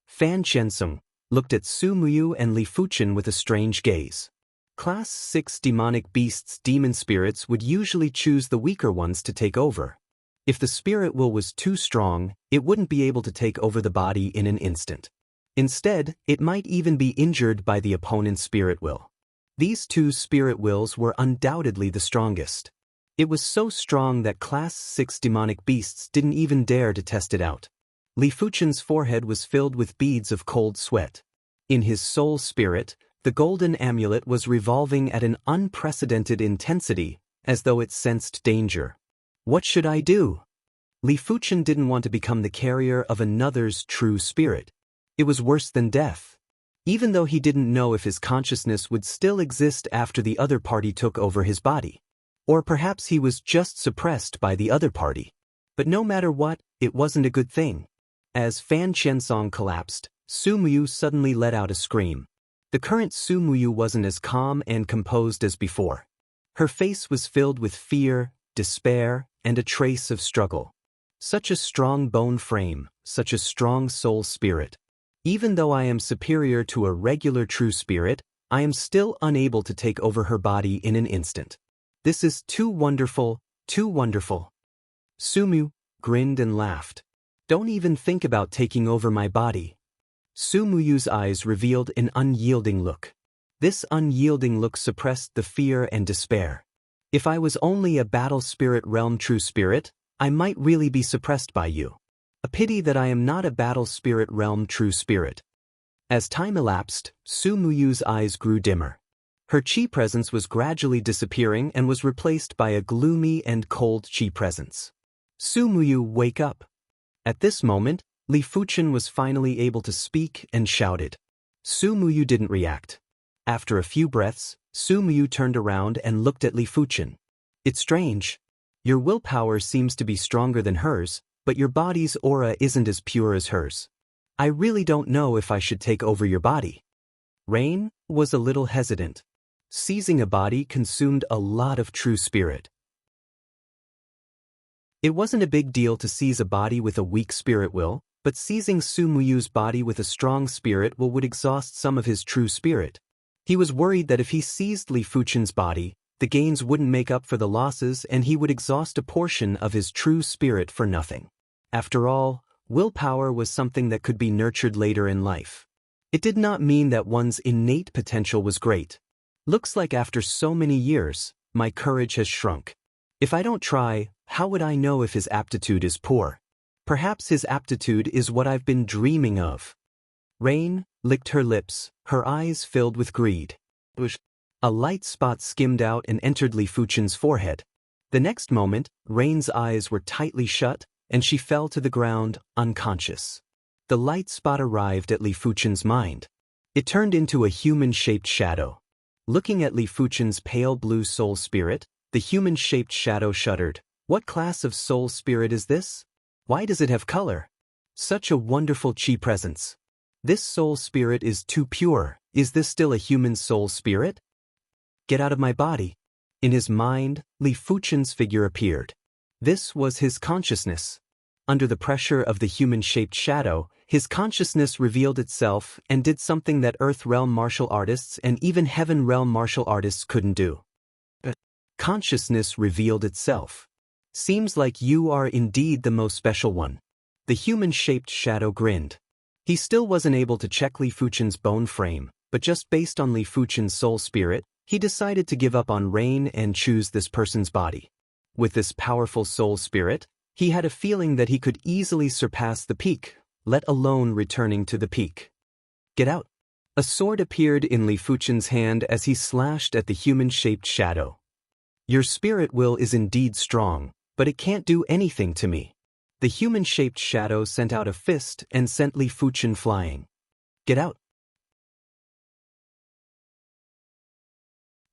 Fan Qiansong looked at Su Muyu and Li Fuchen with a strange gaze. Class 6 demonic beasts, demon spirits, would usually choose the weaker ones to take over. If the spirit will was too strong, it wouldn't be able to take over the body in an instant. Instead, it might even be injured by the opponent's spirit will. These two spirit wills were undoubtedly the strongest. It was so strong that Class 6 demonic beasts didn't even dare to test it out. Li Fuchen's forehead was filled with beads of cold sweat. In his soul spirit, the golden amulet was revolving at an unprecedented intensity, as though it sensed danger. What should I do? Li Fuchen didn't want to become the carrier of another's true spirit. It was worse than death. Even though he didn't know if his consciousness would still exist after the other party took over his body. Or perhaps he was just suppressed by the other party. But no matter what, it wasn't a good thing. As Fan Qiansong collapsed, Su Muyu suddenly let out a scream. The current Su Muyu wasn't as calm and composed as before. Her face was filled with fear, despair, and a trace of struggle. Such a strong bone frame, such a strong soul spirit. Even though I am superior to a regular true spirit, I am still unable to take over her body in an instant. This is too wonderful, too wonderful. Su Muyu grinned and laughed. Don't even think about taking over my body. Su Muyu's eyes revealed an unyielding look. This unyielding look suppressed the fear and despair. If I was only a battle spirit realm true spirit, I might really be suppressed by you. A pity that I am not a battle spirit realm true spirit. As time elapsed, Su Muyu's eyes grew dimmer. Her chi presence was gradually disappearing and was replaced by a gloomy and cold chi presence. Su Muyu, wake up. At this moment, Li Fuchen was finally able to speak and shouted. Su Muyu didn't react. After a few breaths, Su Muyu turned around and looked at Li Fuchen. It's strange. Your willpower seems to be stronger than hers, but your body's aura isn't as pure as hers. I really don't know if I should take over your body. Rain was a little hesitant. Seizing a body consumed a lot of true spirit. It wasn't a big deal to seize a body with a weak spirit will, but seizing Su Muyu's body with a strong spirit will would exhaust some of his true spirit. He was worried that if he seized Li Fuchen's body, the gains wouldn't make up for the losses and he would exhaust a portion of his true spirit for nothing. After all, willpower was something that could be nurtured later in life. It did not mean that one's innate potential was great. Looks like after so many years, my courage has shrunk. If I don't try, how would I know if his aptitude is poor? Perhaps his aptitude is what I've been dreaming of. Rain licked her lips, her eyes filled with greed. A light spot skimmed out and entered Li Fuchen's forehead. The next moment, Rain's eyes were tightly shut, and she fell to the ground, unconscious. The light spot arrived at Li Fuchen's mind. It turned into a human-shaped shadow. Looking at Li Fuchen's pale blue soul spirit, the human-shaped shadow shuddered. What class of soul spirit is this? Why does it have color? Such a wonderful chi presence. This soul spirit is too pure. Is this still a human soul spirit? Get out of my body. In his mind, Li Fuchen's figure appeared. This was his consciousness. Under the pressure of the human-shaped shadow, his consciousness revealed itself and did something that Earth Realm martial artists and even Heaven Realm martial artists couldn't do. Consciousness revealed itself. Seems like you are indeed the most special one. The human-shaped shadow grinned. He still wasn't able to check Li Fuchen's bone frame, but just based on Li Fuchen's soul spirit, he decided to give up on Rain and choose this person's body. With this powerful soul spirit, he had a feeling that he could easily surpass the peak, let alone returning to the peak. Get out. A sword appeared in Li Fuchen's hand as he slashed at the human-shaped shadow. Your spirit will is indeed strong, but it can't do anything to me. The human-shaped shadow sent out a fist and sent Li Fuchen flying. Get out.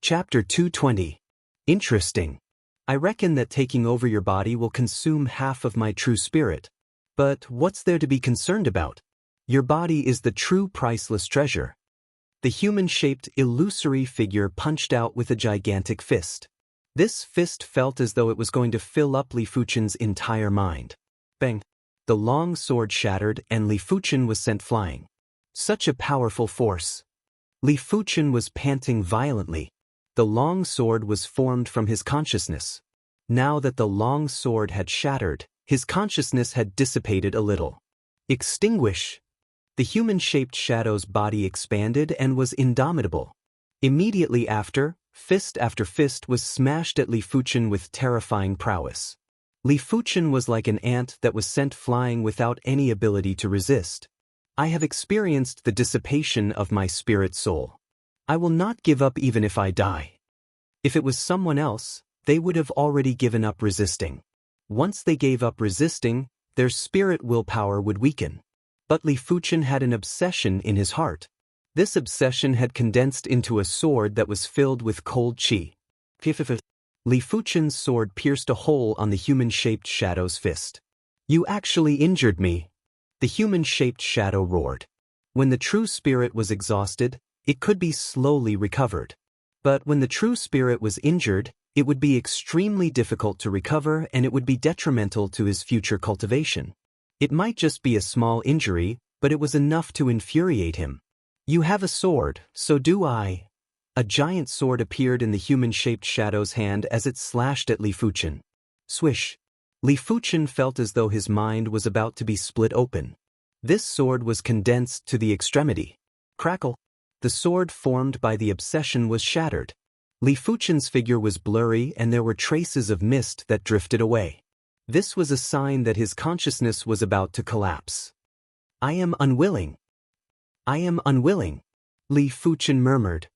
Chapter 220. Interesting. I reckon that taking over your body will consume half of my true spirit. But what's there to be concerned about? Your body is the true priceless treasure. The human-shaped illusory figure punched out with a gigantic fist. This fist felt as though it was going to fill up Li Fuchen's entire mind. Bang! The long sword shattered and Li Fuchen was sent flying. Such a powerful force. Li Fuchen was panting violently. The long sword was formed from his consciousness. Now that the long sword had shattered, his consciousness had dissipated a little. Extinguish! The human-shaped shadow's body expanded and was indomitable. Immediately after fist was smashed at Li Fuchen with terrifying prowess. Li Fuchen was like an ant that was sent flying without any ability to resist. I have experienced the dissipation of my spirit soul. I will not give up even if I die. If it was someone else, they would have already given up resisting. Once they gave up resisting, their spirit willpower would weaken. But Li Fuchen had an obsession in his heart. This obsession had condensed into a sword that was filled with cold qi. Li Fuchen's sword pierced a hole on the human-shaped shadow's fist. You actually injured me. The human-shaped shadow roared. When the true spirit was exhausted, it could be slowly recovered. But when the true spirit was injured, it would be extremely difficult to recover and it would be detrimental to his future cultivation. It might just be a small injury, but it was enough to infuriate him. You have a sword, so do I. A giant sword appeared in the human-shaped shadow's hand as it slashed at Li Fuchen. Swish! Li Fuchen felt as though his mind was about to be split open. This sword was condensed to the extremity. Crackle! The sword formed by the obsession was shattered. Li Fuchen's figure was blurry and there were traces of mist that drifted away. This was a sign that his consciousness was about to collapse. I am unwilling. I am unwilling, Li Fuchen murmured.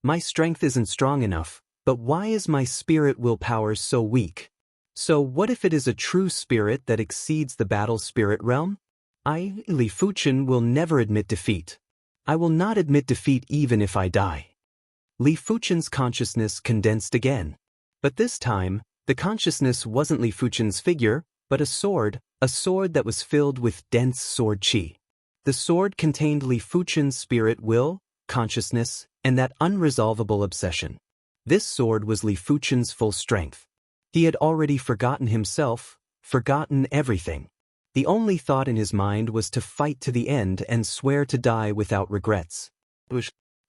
My strength isn't strong enough, but why is my spirit willpower so weak? So what if it is a true spirit that exceeds the battle spirit realm? I, Li Fuchen, will never admit defeat. I will not admit defeat even if I die. Li Fuchen's consciousness condensed again. But this time, the consciousness wasn't Li Fuchen's figure, but a sword that was filled with dense sword qi. The sword contained Li Fuchen's spirit will, consciousness, and that unresolvable obsession. This sword was Li Fuchen's full strength. He had already forgotten himself, forgotten everything. The only thought in his mind was to fight to the end and swear to die without regrets.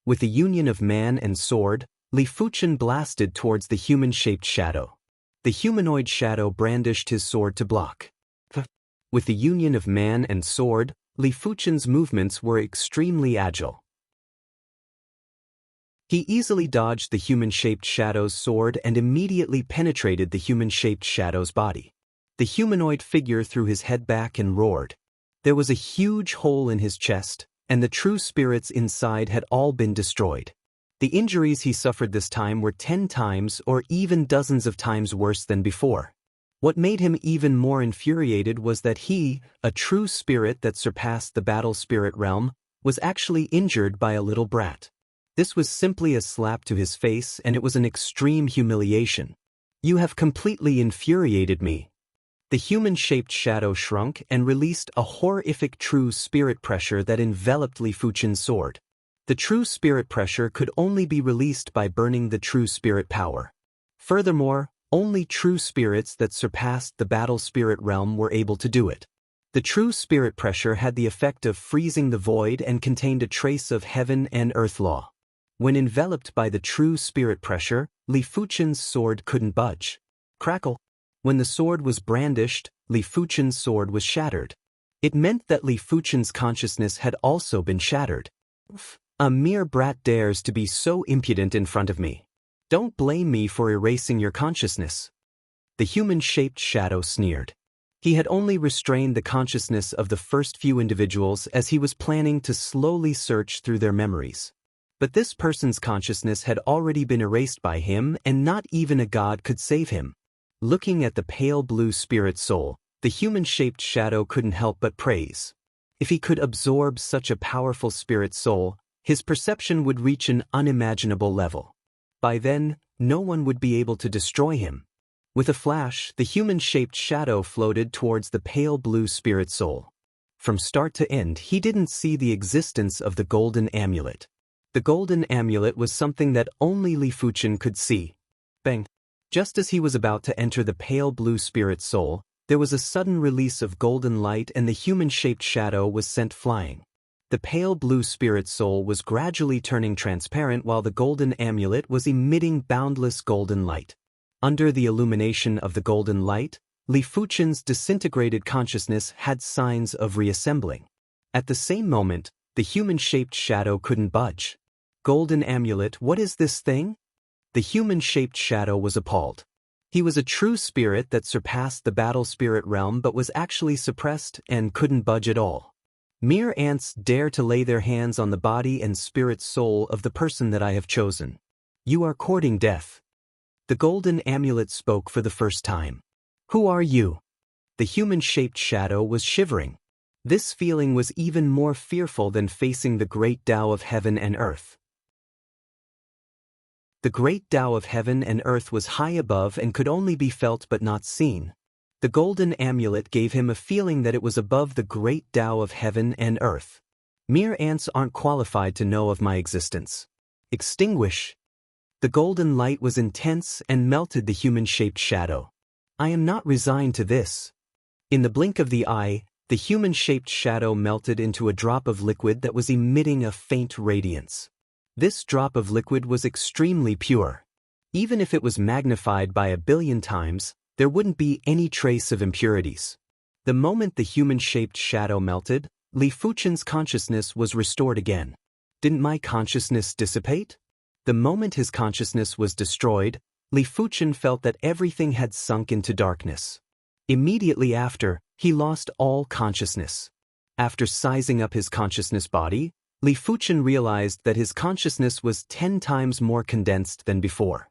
With the union of man and sword, Li Fuchen blasted towards the human-shaped shadow. The humanoid shadow brandished his sword to block. With the union of man and sword, Li Fuchen's movements were extremely agile. He easily dodged the human-shaped shadow's sword and immediately penetrated the human-shaped shadow's body. The humanoid figure threw his head back and roared. There was a huge hole in his chest, and the true spirits inside had all been destroyed. The injuries he suffered this time were 10 times or even dozens of times worse than before. What made him even more infuriated was that he, a true spirit that surpassed the battle spirit realm, was actually injured by a little brat. This was simply a slap to his face and it was an extreme humiliation. You have completely infuriated me. The human-shaped shadow shrunk and released a horrific true spirit pressure that enveloped Li Fuchen's sword. The true spirit pressure could only be released by burning the true spirit power. Furthermore, only true spirits that surpassed the battle spirit realm were able to do it. The true spirit pressure had the effect of freezing the void and contained a trace of heaven and earth law. When enveloped by the true spirit pressure, Li Fuchen's sword couldn't budge. Crackle! When the sword was brandished, Li Fuchen's sword was shattered. It meant that Li Fuchen's consciousness had also been shattered. A mere brat dares to be so impudent in front of me. Don't blame me for erasing your consciousness. The human-shaped shadow sneered. He had only restrained the consciousness of the first few individuals as he was planning to slowly search through their memories. But this person's consciousness had already been erased by him and not even a god could save him. Looking at the pale blue spirit soul, the human-shaped shadow couldn't help but praise. If he could absorb such a powerful spirit soul, his perception would reach an unimaginable level. By then, no one would be able to destroy him. With a flash, the human-shaped shadow floated towards the pale blue spirit soul. From start to end, he didn't see the existence of the golden amulet. The golden amulet was something that only Li Fuchen could see. Bang! Just as he was about to enter the pale blue spirit soul, there was a sudden release of golden light and the human-shaped shadow was sent flying. The pale blue spirit soul was gradually turning transparent while the golden amulet was emitting boundless golden light. Under the illumination of the golden light, Li Fuchen's disintegrated consciousness had signs of reassembling. At the same moment, the human-shaped shadow couldn't budge. Golden amulet, what is this thing? The human-shaped shadow was appalled. He was a true spirit that surpassed the battle spirit realm but was actually suppressed and couldn't budge at all. Mere ants dare to lay their hands on the body and spirit soul of the person that I have chosen. You are courting death. The golden amulet spoke for the first time. Who are you? The human-shaped shadow was shivering. This feeling was even more fearful than facing the great Tao of heaven and earth. The great Tao of heaven and earth was high above and could only be felt but not seen. The golden amulet gave him a feeling that it was above the great Tao of heaven and earth. Mere ants aren't qualified to know of my existence. Extinguish. The golden light was intense and melted the human-shaped shadow. I am not resigned to this. In the blink of the eye, the human-shaped shadow melted into a drop of liquid that was emitting a faint radiance. This drop of liquid was extremely pure. Even if it was magnified by 1 billion times, there wouldn't be any trace of impurities. The moment the human-shaped shadow melted, Li Fuchen's consciousness was restored again. Didn't my consciousness dissipate? The moment his consciousness was destroyed, Li Fuchen felt that everything had sunk into darkness. Immediately after, he lost all consciousness. After sizing up his consciousness body, Li Fuchen realized that his consciousness was 10 times more condensed than before.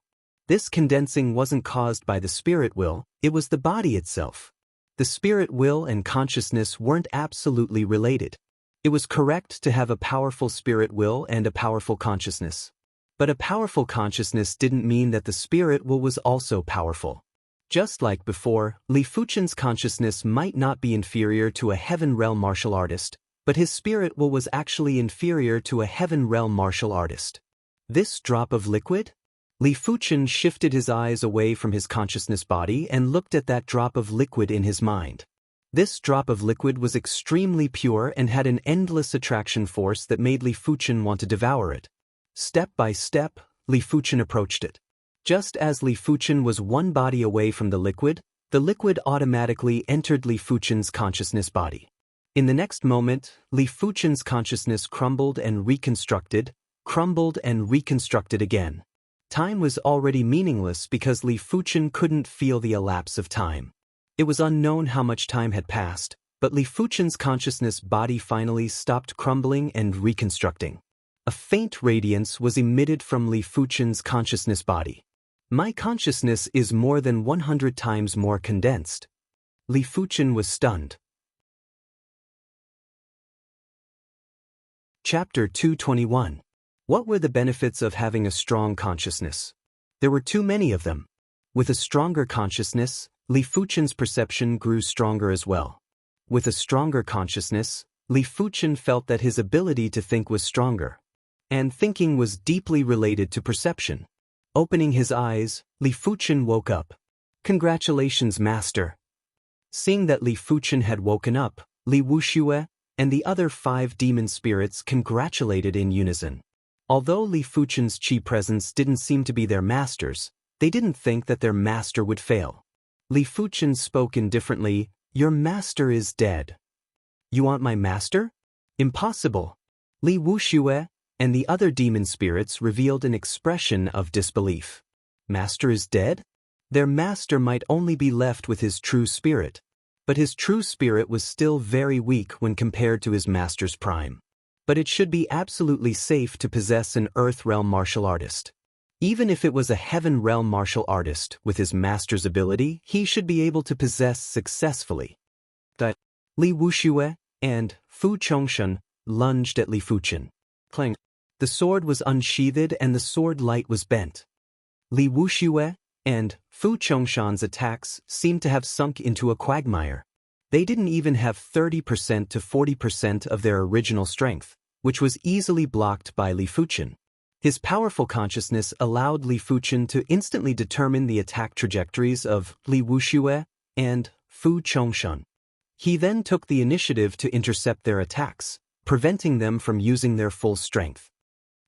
This condensing wasn't caused by the spirit will, it was the body itself. The spirit will and consciousness weren't absolutely related. It was correct to have a powerful spirit will and a powerful consciousness. But a powerful consciousness didn't mean that the spirit will was also powerful. Just like before, Li Fuchen's consciousness might not be inferior to a heaven realm martial artist, but his spirit will was actually inferior to a heaven realm martial artist. This drop of liquid? Li Fuchen shifted his eyes away from his consciousness body and looked at that drop of liquid in his mind. This drop of liquid was extremely pure and had an endless attraction force that made Li Fuchen want to devour it. Step by step, Li Fuchen approached it. Just as Li Fuchen was one body away from the liquid automatically entered Li Fuchen's consciousness body. In the next moment, Li Fuchen's consciousness crumbled and reconstructed again. Time was already meaningless because Li Fuchen couldn't feel the elapse of time. It was unknown how much time had passed, but Li Fuchen's consciousness body finally stopped crumbling and reconstructing. A faint radiance was emitted from Li Fuchen's consciousness body. My consciousness is more than 100 times more condensed. Li Fuchen was stunned. Chapter 221. What were the benefits of having a strong consciousness? There were too many of them. With a stronger consciousness, Li Fuchen's perception grew stronger as well. With a stronger consciousness, Li Fuchen felt that his ability to think was stronger. And thinking was deeply related to perception. Opening his eyes, Li Fuchen woke up. Congratulations, Master. Seeing that Li Fuchen had woken up, Li Wuxia and the other 5 demon spirits congratulated in unison. Although Li Fuchen's qi presence didn't seem to be their masters, they didn't think that their master would fail. Li Fuchen spoke indifferently, "Your master is dead." "You want my master?" "Impossible." Li Wuxia and the other demon spirits revealed an expression of disbelief. Master is dead? Their master might only be left with his true spirit. But his true spirit was still very weak when compared to his master's prime. But it should be absolutely safe to possess an earth realm martial artist. Even if it was a heaven realm martial artist with his master's ability, he should be able to possess successfully. That Li Wuxia and Fu Chongshan lunged at Li Fuchen. Clang. The sword was unsheathed and the sword light was bent. Li Wuxia and Fu Chongshan's attacks seemed to have sunk into a quagmire. They didn't even have 30% to 40% of their original strength, which was easily blocked by Li Fuchen. His powerful consciousness allowed Li Fuchen to instantly determine the attack trajectories of Li Wuxia and Fu Chongshan. He then took the initiative to intercept their attacks, preventing them from using their full strength.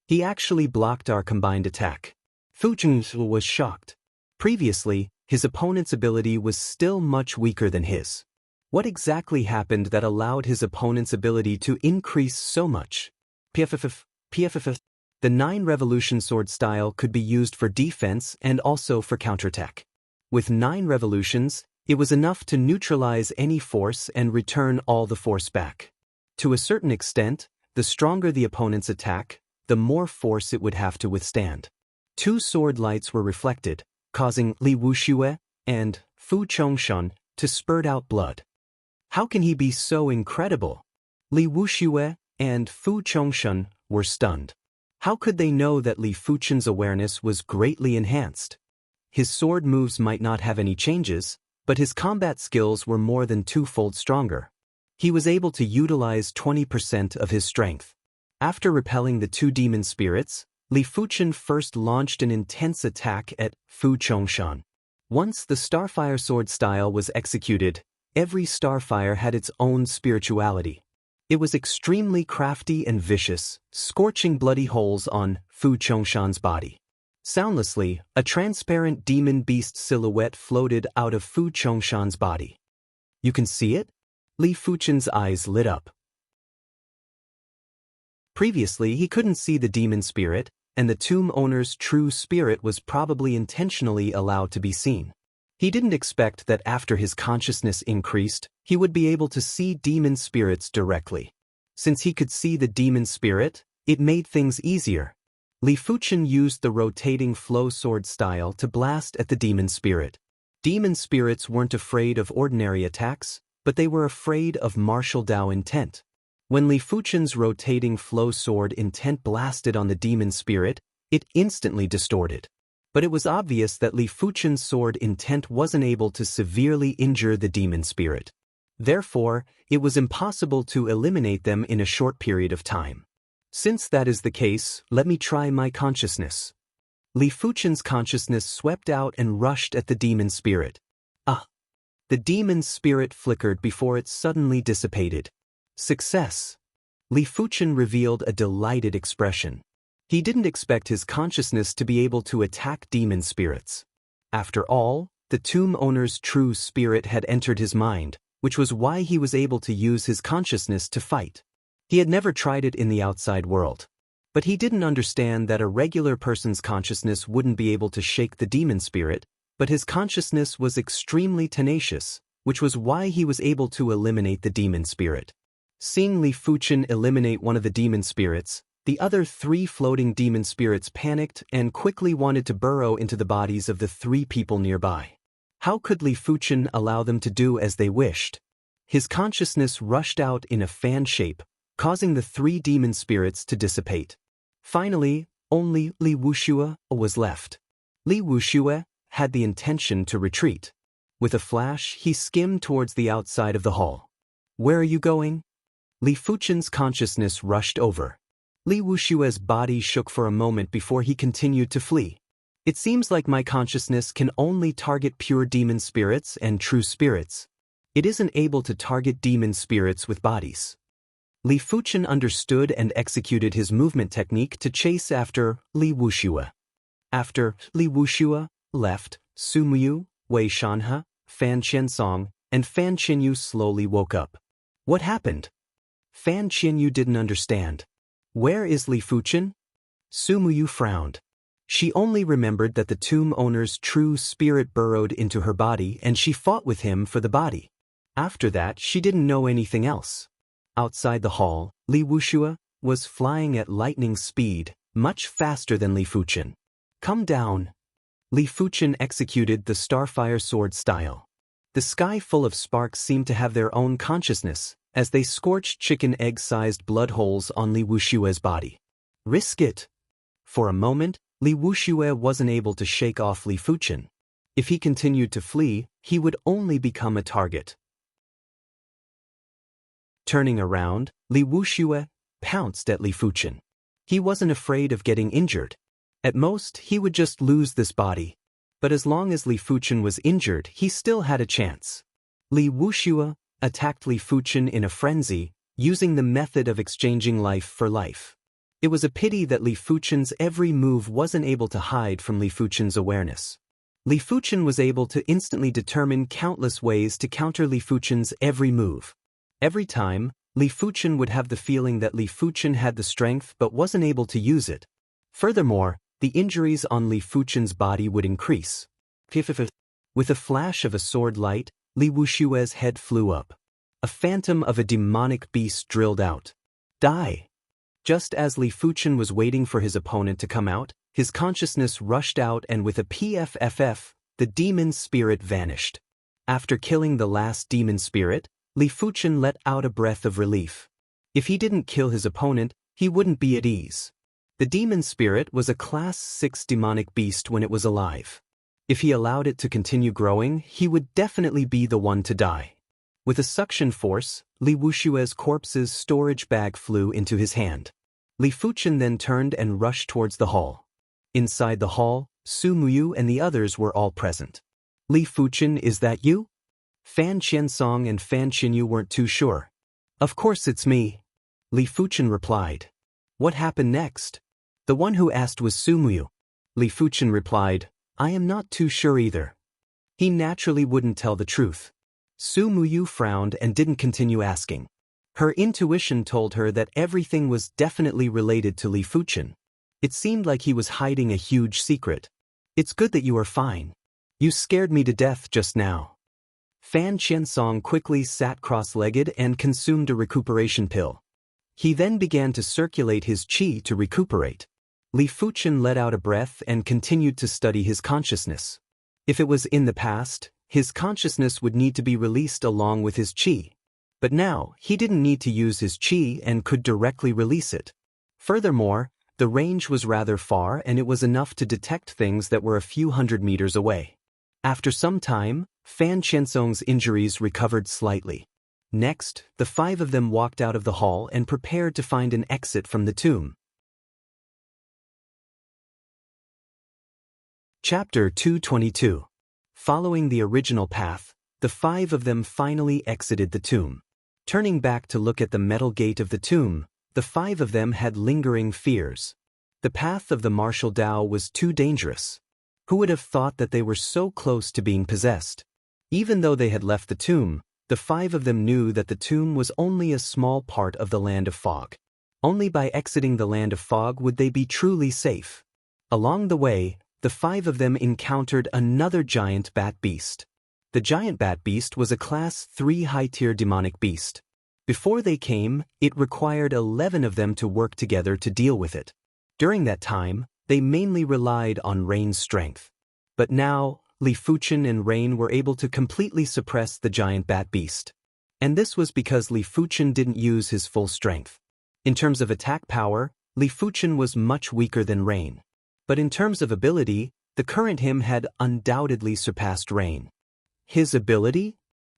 He actually blocked our combined attack. Fu Cheng was shocked. Previously, his opponent's ability was still much weaker than his. What exactly happened that allowed his opponent's ability to increase so much? PFF. The 9 Revolution sword style could be used for defense and also for counterattack. With 9 revolutions, it was enough to neutralize any force and return all the force back. To a certain extent, the stronger the opponent's attack, the more force it would have to withstand. 2 sword lights were reflected, causing Li Wuxia and Fu Chongshan to spurt out blood. How can he be so incredible? Li Wuxia and Fu Chongshan were stunned. How could they know that Li Fuchen's awareness was greatly enhanced? His sword moves might not have any changes, but his combat skills were more than 2-fold stronger. He was able to utilize 20% of his strength. After repelling the 2 demon spirits, Li Fuchen first launched an intense attack at Fu Chongshan. Once the Starfire sword style was executed, every Starfire had its own spirituality. It was extremely crafty and vicious, scorching bloody holes on Fu Chongshan's body. Soundlessly, a transparent demon beast silhouette floated out of Fu Chongshan's body. You can see it? Li Fuchen's eyes lit up. Previously, he couldn't see the demon spirit, and the tomb owner's true spirit was probably intentionally allowed to be seen. He didn't expect that after his consciousness increased, he would be able to see demon spirits directly. Since he could see the demon spirit, it made things easier. Li Fuchen used the rotating flow sword style to blast at the demon spirit. Demon spirits weren't afraid of ordinary attacks, but they were afraid of martial Dao intent. When Li Fuchen's rotating flow sword intent blasted on the demon spirit, it instantly distorted. But it was obvious that Li Fuchen's sword intent wasn't able to severely injure the demon spirit. Therefore, it was impossible to eliminate them in a short period of time. Since that is the case, let me try my consciousness. Li Fuchen's consciousness swept out and rushed at the demon spirit. The demon spirit flickered before it suddenly dissipated. Success! Li Fuchen revealed a delighted expression. He didn't expect his consciousness to be able to attack demon spirits. After all, the tomb owner's true spirit had entered his mind, which was why he was able to use his consciousness to fight. He had never tried it in the outside world. But he didn't understand that a regular person's consciousness wouldn't be able to shake the demon spirit, but his consciousness was extremely tenacious, which was why he was able to eliminate the demon spirit. Seeing Li Fuchen eliminate one of the demon spirits, the other 3 floating demon spirits panicked and quickly wanted to burrow into the bodies of the 3 people nearby. How could Li Fuchen allow them to do as they wished? His consciousness rushed out in a fan shape, causing the 3 demon spirits to dissipate. Finally, only Li Wuxia was left. Li Wuxia had the intention to retreat. With a flash, he skimmed towards the outside of the hall. Where are you going? Li Fuchen's consciousness rushed over. Li Wuxia's body shook for a moment before he continued to flee. It seems like my consciousness can only target pure demon spirits and true spirits. It isn't able to target demon spirits with bodies. Li Fuchen understood and executed his movement technique to chase after Li Wuxia. After Li Wuxia left, Su Muyu, Wei Shanhe, Fan Qiansong, and Fan Qinyu slowly woke up. What happened? Fan Qinyu didn't understand. Where is Li Fuchen? Su Muyu frowned. She only remembered that the tomb owner's true spirit burrowed into her body and she fought with him for the body. After that, she didn't know anything else. Outside the hall, Li Wuxia was flying at lightning speed, much faster than Li Fuchen. Come down. Li Fuchen executed the Starfire sword style. The sky full of sparks seemed to have their own consciousness, as they scorched chicken egg-sized blood holes on Li Wuxia's body. Risk it. For a moment, Li Wuxia wasn't able to shake off Li Fuchen. If he continued to flee, he would only become a target. Turning around, Li Wuxia pounced at Li Fuchen. He wasn't afraid of getting injured. At most, he would just lose this body. But as long as Li Fuchen was injured, he still had a chance. Li Wuxia attacked Li Fuchen in a frenzy, using the method of exchanging life for life. It was a pity that Li Fuchen's every move wasn't able to hide from Li Fuchen's awareness. Li Fuchen was able to instantly determine countless ways to counter Li Fuchen's every move. Every time, Li Fuchen would have the feeling that Li Fuchen had the strength but wasn't able to use it. Furthermore, the injuries on Li Fuchen's body would increase. With a flash of a sword light, Li Wuxia's head flew up. A phantom of a demonic beast drilled out. Die! Just as Li Fuchen was waiting for his opponent to come out, his consciousness rushed out and with a PFFF, the demon spirit vanished. After killing the last demon spirit, Li Fuchen let out a breath of relief. If he didn't kill his opponent, he wouldn't be at ease. The demon spirit was a Class 6 demonic beast when it was alive. If he allowed it to continue growing, he would definitely be the one to die. With a suction force, Li Wuxia's corpse's storage bag flew into his hand. Li Fuchen then turned and rushed towards the hall. Inside the hall, Su Muyu and the others were all present. Li Fuchen, is that you? Fan Qiansong and Fan Qinyu weren't too sure. Of course it's me. Li Fuchen replied. What happened next? The one who asked was Su Muyu. Li Fuchen replied, I am not too sure either. He naturally wouldn't tell the truth. Su Muyu frowned and didn't continue asking. Her intuition told her that everything was definitely related to Li Fuchen. It seemed like he was hiding a huge secret. It's good that you are fine. You scared me to death just now. Fan Qiansong quickly sat cross-legged and consumed a recuperation pill. He then began to circulate his qi to recuperate. Li Fuchen let out a breath and continued to study his consciousness. If it was in the past, his consciousness would need to be released along with his qi. But now, he didn't need to use his qi and could directly release it. Furthermore, the range was rather far and it was enough to detect things that were a few hundred meters away. After some time, Fan Qiansong's injuries recovered slightly. Next, the five of them walked out of the hall and prepared to find an exit from the tomb. Chapter 222. Following the original path, the five of them finally exited the tomb. Turning back to look at the metal gate of the tomb, the five of them had lingering fears. The path of the martial Dao was too dangerous. Who would have thought that they were so close to being possessed? Even though they had left the tomb, the five of them knew that the tomb was only a small part of the land of fog. Only by exiting the land of fog would they be truly safe. Along the way, the five of them encountered another giant bat beast. The giant bat beast was a Class 3 high-tier demonic beast. Before they came, it required 11 of them to work together to deal with it. During that time, they mainly relied on Rain's strength. But now, Li Fuchen and Rain were able to completely suppress the giant bat beast. And this was because Li Fuchen didn't use his full strength. In terms of attack power, Li Fuchen was much weaker than Rain. But in terms of ability, the current him had undoubtedly surpassed Rain. His ability?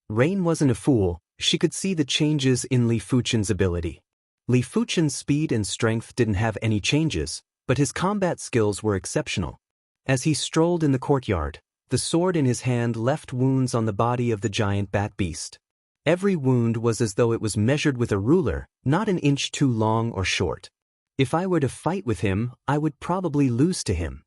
Rain wasn't a fool, she could see the changes in Li Fuchen's ability. Li Fuchen's speed and strength didn't have any changes, but his combat skills were exceptional. As he strolled in the courtyard, the sword in his hand left wounds on the body of the giant bat beast. Every wound was as though it was measured with a ruler, not an inch too long or short. If I were to fight with him, I would probably lose to him.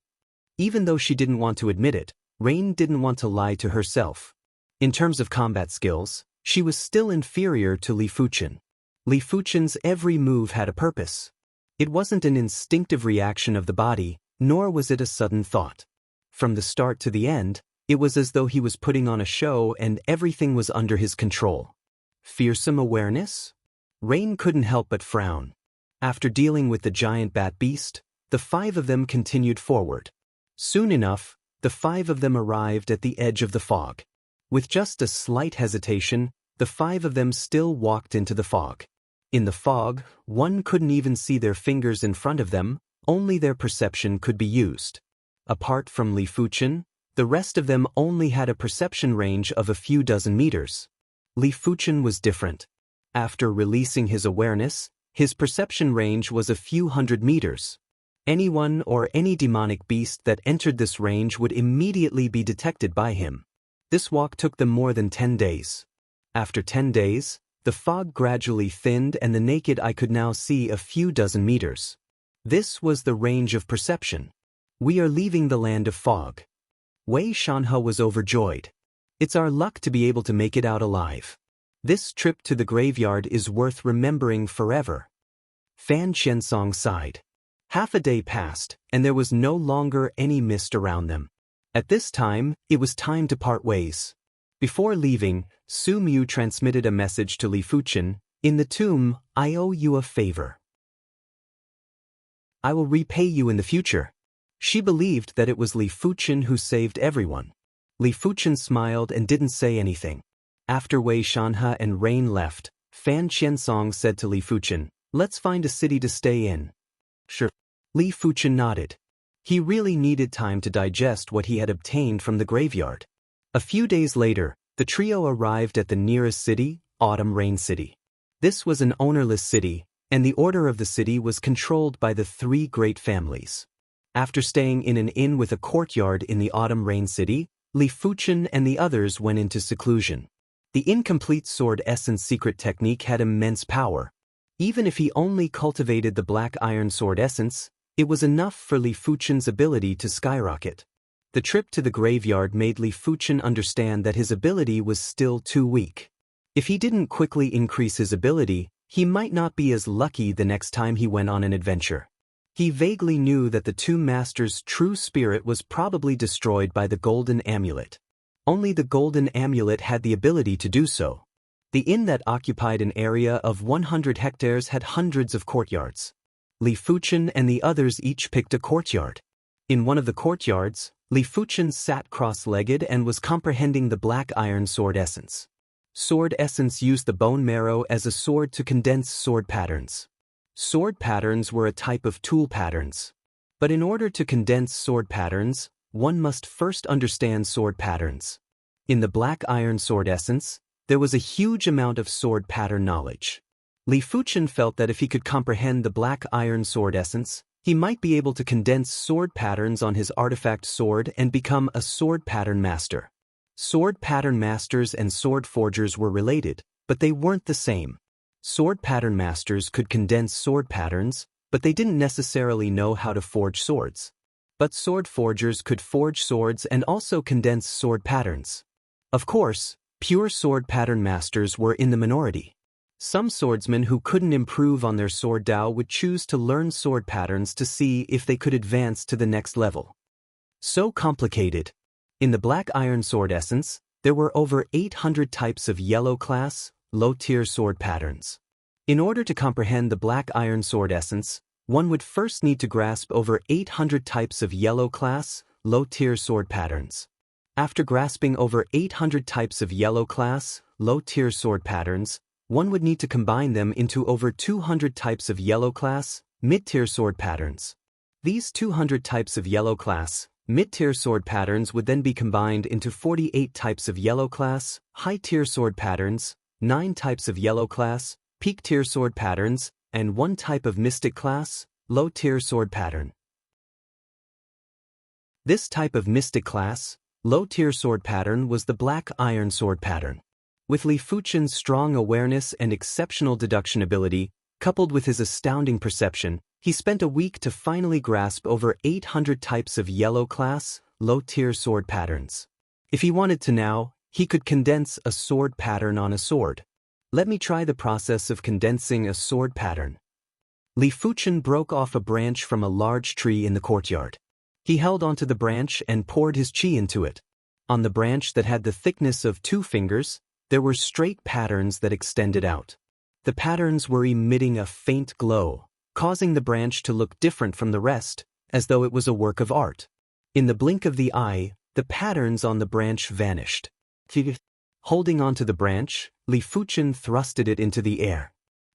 Even though she didn't want to admit it, Rain didn't want to lie to herself. In terms of combat skills, she was still inferior to Li Fuchen. Li Fuchen's every move had a purpose. It wasn't an instinctive reaction of the body, nor was it a sudden thought. From the start to the end, it was as though he was putting on a show and everything was under his control. Fearsome awareness? Rain couldn't help but frown. After dealing with the giant bat beast, the five of them continued forward. Soon enough, the five of them arrived at the edge of the fog. With just a slight hesitation, the five of them still walked into the fog. In the fog, one couldn't even see their fingers in front of them, only their perception could be used. Apart from Li Fuchen, the rest of them only had a perception range of a few dozen meters. Li Fuchen was different. After releasing his awareness, his perception range was a few hundred meters. Anyone or any demonic beast that entered this range would immediately be detected by him. This walk took them more than 10 days. After 10 days, The fog gradually thinned and the naked eye could now see a few dozen meters. This was the range of perception. We are leaving the land of fog. Xianxia was overjoyed. It's our luck to be able to make it out alive. This trip to the graveyard is worth remembering forever. Fan Xianxia sighed. Half a day passed, and there was no longer any mist around them. At this time, it was time to part ways. Before leaving, Su Mu transmitted a message to Li Fuchen. In the tomb, I owe you a favor. I will repay you in the future. She believed that it was Li Fuchen who saved everyone. Li Fuchen smiled and didn't say anything. After Xianxia and Rain left, Fan Qiansong said to Li Fuchen, let's find a city to stay in. Sure. Li Fuchen nodded. He really needed time to digest what he had obtained from the graveyard. A few days later, the trio arrived at the nearest city, Autumn Rain City. This was an ownerless city, and the order of the city was controlled by the three great families. After staying in an inn with a courtyard in the Autumn Rain City, Li Fuchen and the others went into seclusion. The incomplete sword essence secret technique had immense power. Even if he only cultivated the black iron sword essence, it was enough for Li Fuchen's ability to skyrocket. The trip to the graveyard made Li Fuchen understand that his ability was still too weak. If he didn't quickly increase his ability, he might not be as lucky the next time he went on an adventure. He vaguely knew that the Tomb Master's true spirit was probably destroyed by the Golden Amulet. Only the Golden Amulet had the ability to do so. The inn that occupied an area of 100 hectares had hundreds of courtyards. Li Fuchen and the others each picked a courtyard. In one of the courtyards, Li Fuchen sat cross-legged and was comprehending the black iron sword essence. Sword essence used the bone marrow as a sword to condense sword patterns. Sword patterns were a type of tool patterns. But in order to condense sword patterns, one must first understand sword patterns. In the black iron sword essence, there was a huge amount of sword pattern knowledge. Li Fuchen felt that if he could comprehend the black iron sword essence, he might be able to condense sword patterns on his artifact sword and become a sword pattern master. Sword pattern masters and sword forgers were related, but they weren't the same. Sword pattern masters could condense sword patterns, but they didn't necessarily know how to forge swords. But sword forgers could forge swords and also condense sword patterns. Of course, pure sword pattern masters were in the minority. Some swordsmen who couldn't improve on their sword Dao would choose to learn sword patterns to see if they could advance to the next level. So complicated. In the black iron sword essence, there were over 800 types of yellow class, low-tier sword patterns. In order to comprehend the black iron sword essence, one would first need to grasp over 800 types of yellow class, low-tier sword patterns. After grasping over 800 types of yellow class, low-tier sword patterns, one would need to combine them into over 200 types of yellow class, mid-tier sword patterns. These 200 types of yellow class, mid-tier sword patterns would then be combined into 48 types of yellow class, high-tier sword patterns, 9 types of yellow class, peak-tier sword patterns, and 1 type of mystic class, low-tier sword pattern. This type of mystic class, low-tier sword pattern was the black iron sword pattern. With Li Fuchen's strong awareness and exceptional deduction ability, coupled with his astounding perception, he spent a week to finally grasp over 800 types of yellow class, low-tier sword patterns. If he wanted to now, he could condense a sword pattern on a sword. Let me try the process of condensing a sword pattern. Li Fuchen broke off a branch from a large tree in the courtyard. He held onto the branch and poured his chi into it. On the branch that had the thickness of 2 fingers, there were straight patterns that extended out. The patterns were emitting a faint glow, causing the branch to look different from the rest, as though it was a work of art. In the blink of the eye, the patterns on the branch vanished. Holding onto the branch, Li Fuchen thrusted it into the air.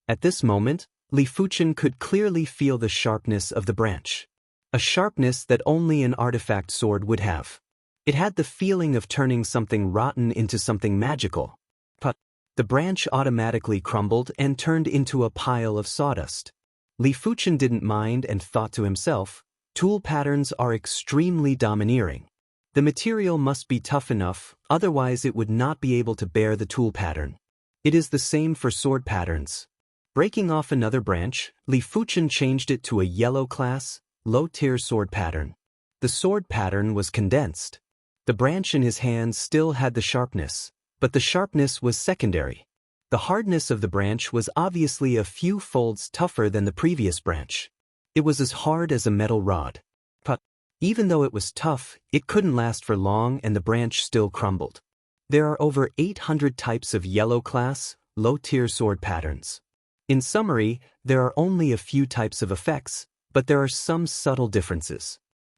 At this moment, Li Fuchen could clearly feel the sharpness of the branch. A sharpness that only an artifact sword would have. It had the feeling of turning something rotten into something magical. But the branch automatically crumbled and turned into a pile of sawdust. Li Fuchen didn't mind and thought to himself, tool patterns are extremely domineering. The material must be tough enough, otherwise it would not be able to bear the tool pattern. It is the same for sword patterns. Breaking off another branch, Li Fuchen changed it to a yellow class, low-tier sword pattern. The sword pattern was condensed. The branch in his hand still had the sharpness, but the sharpness was secondary. The hardness of the branch was obviously a few folds tougher than the previous branch. It was as hard as a metal rod. But even though it was tough, it couldn't last for long and the branch still crumbled. There are over 800 types of yellow class, low-tier sword patterns. In summary, there are only a few types of effects, but there are some subtle differences.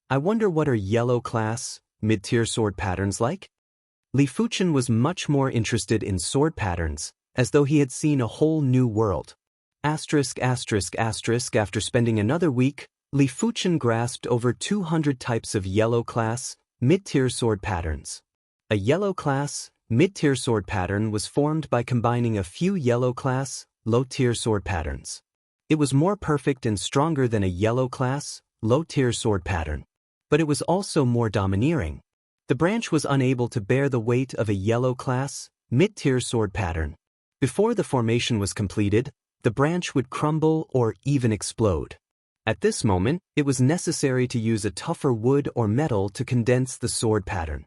I wonder what are yellow class, mid-tier sword patterns like? Li Fuchen was much more interested in sword patterns, as though he had seen a whole new world. After spending another week, Li Fuchen grasped over 200 types of yellow class, mid-tier sword patterns. A yellow class, mid-tier sword pattern was formed by combining a few yellow class, low-tier sword patterns. It was more perfect and stronger than a yellow class, low-tier sword pattern. But it was also more domineering. The branch was unable to bear the weight of a yellow class, mid-tier sword pattern. Before the formation was completed, the branch would crumble or even explode. At this moment, it was necessary to use a tougher wood or metal to condense the sword pattern.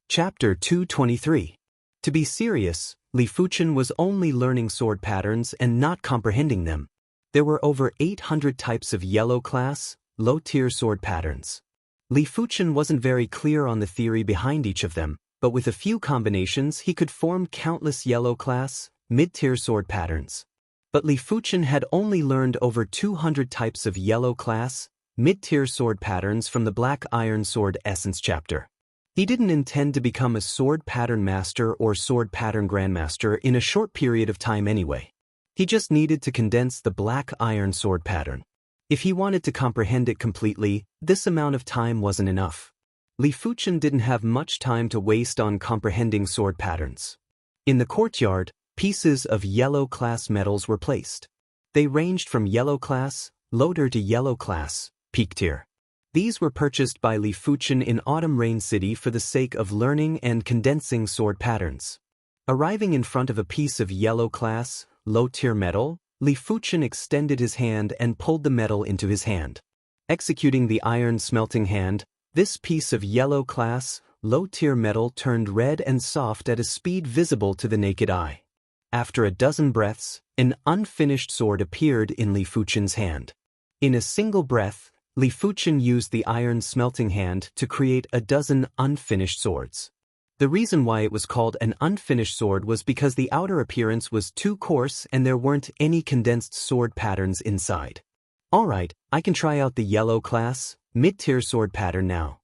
Chapter 223. To be serious, Li Fuchen was only learning sword patterns and not comprehending them. There were over 800 types of yellow class, low-tier sword patterns. Li Fuchen wasn't very clear on the theory behind each of them, but with a few combinations he could form countless yellow class, mid-tier sword patterns. But Li Fuchen had only learned over 200 types of yellow class, mid-tier sword patterns from the Black Iron Sword Essence chapter. He didn't intend to become a sword pattern master or sword pattern grandmaster in a short period of time anyway. He just needed to condense the Black Iron Sword pattern. If he wanted to comprehend it completely, this amount of time wasn't enough. Li Fuchen didn't have much time to waste on comprehending sword patterns. In the courtyard, pieces of yellow class metals were placed. They ranged from yellow class, low-tier to yellow class, peak tier. These were purchased by Li Fuchen in Autumn Rain City for the sake of learning and condensing sword patterns. Arriving in front of a piece of yellow class, low-tier metal, Li Fuchen extended his hand and pulled the metal into his hand. Executing the iron smelting hand, this piece of yellow class, low-tier metal turned red and soft at a speed visible to the naked eye. After a dozen breaths, an unfinished sword appeared in Li Fuchen's hand. In a single breath, Li Fuchen used the iron smelting hand to create a dozen unfinished swords. The reason why it was called an unfinished sword was because the outer appearance was too coarse and there weren't any condensed sword patterns inside. Alright, I can try out the yellow class, mid-tier sword pattern now.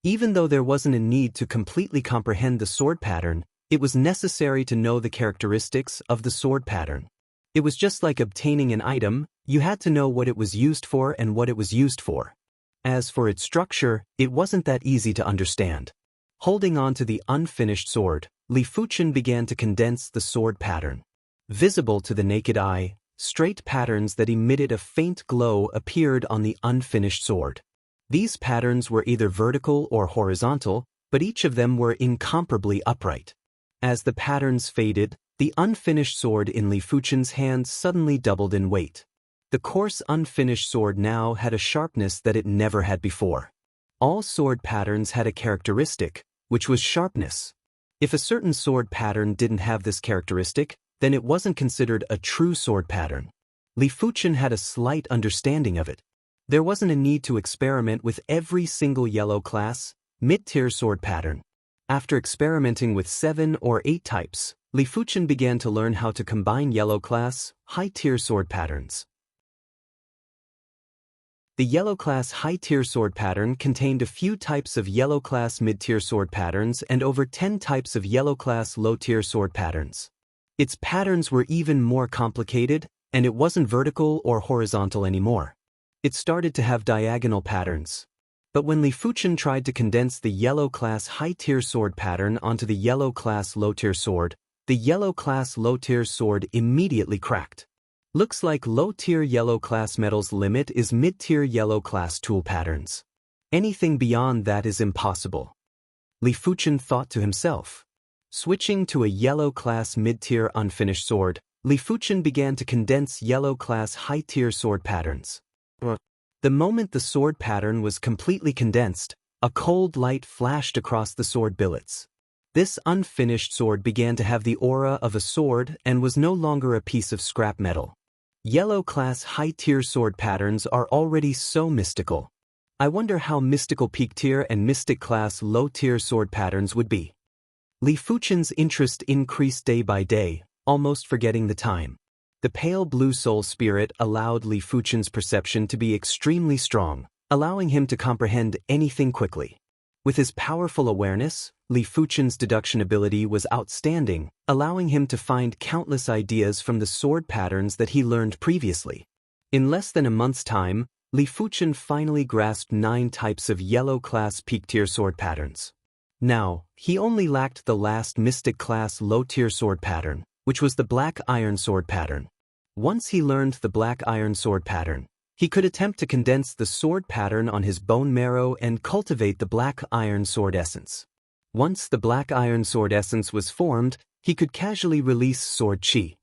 Even though there wasn't a need to completely comprehend the sword pattern, it was necessary to know the characteristics of the sword pattern. It was just like obtaining an item, you had to know what it was used for and what it was used for. As for its structure, it wasn't that easy to understand. Holding on to the unfinished sword, Li Fuchen began to condense the sword pattern. Visible to the naked eye, straight patterns that emitted a faint glow appeared on the unfinished sword. These patterns were either vertical or horizontal, but each of them were incomparably upright. As the patterns faded, the unfinished sword in Li Fuchen's hand suddenly doubled in weight. The coarse unfinished sword now had a sharpness that it never had before. All sword patterns had a characteristic, which was sharpness. If a certain sword pattern didn't have this characteristic, then it wasn't considered a true sword pattern. Li Fuchen had a slight understanding of it. There wasn't a need to experiment with every single yellow class, mid-tier sword pattern. After experimenting with 7 or 8 types, Li Fuchen began to learn how to combine yellow class, high-tier sword patterns. The yellow class high-tier sword pattern contained a few types of yellow class mid-tier sword patterns and over 10 types of yellow class low-tier sword patterns. Its patterns were even more complicated, and it wasn't vertical or horizontal anymore. It started to have diagonal patterns. But when Li Fuchen tried to condense the yellow class high-tier sword pattern onto the yellow class low-tier sword, the yellow class low-tier sword immediately cracked. Looks like low-tier yellow class metal's limit is mid-tier yellow class tool patterns. Anything beyond that is impossible. Li Fuchen thought to himself. Switching to a yellow-class mid-tier unfinished sword, Li Fuchen began to condense yellow-class high-tier sword patterns. The moment the sword pattern was completely condensed, a cold light flashed across the sword billets. This unfinished sword began to have the aura of a sword and was no longer a piece of scrap metal. Yellow-class high-tier sword patterns are already so mystical. I wonder how mystical peak-tier and mystic-class low-tier sword patterns would be. Li Fuchen's interest increased day by day, almost forgetting the time. The pale blue soul spirit allowed Li Fuchen's perception to be extremely strong, allowing him to comprehend anything quickly. With his powerful awareness, Li Fuchen's deduction ability was outstanding, allowing him to find countless ideas from the sword patterns that he learned previously. In less than a month's time, Li Fuchen finally grasped 9 types of yellow-class peak-tier sword patterns. Now, he only lacked the last mystic-class low-tier sword pattern, which was the black iron sword pattern. Once he learned the black iron sword pattern, he could attempt to condense the sword pattern on his bone marrow and cultivate the black iron sword essence. Once the black iron sword essence was formed, he could casually release sword chi.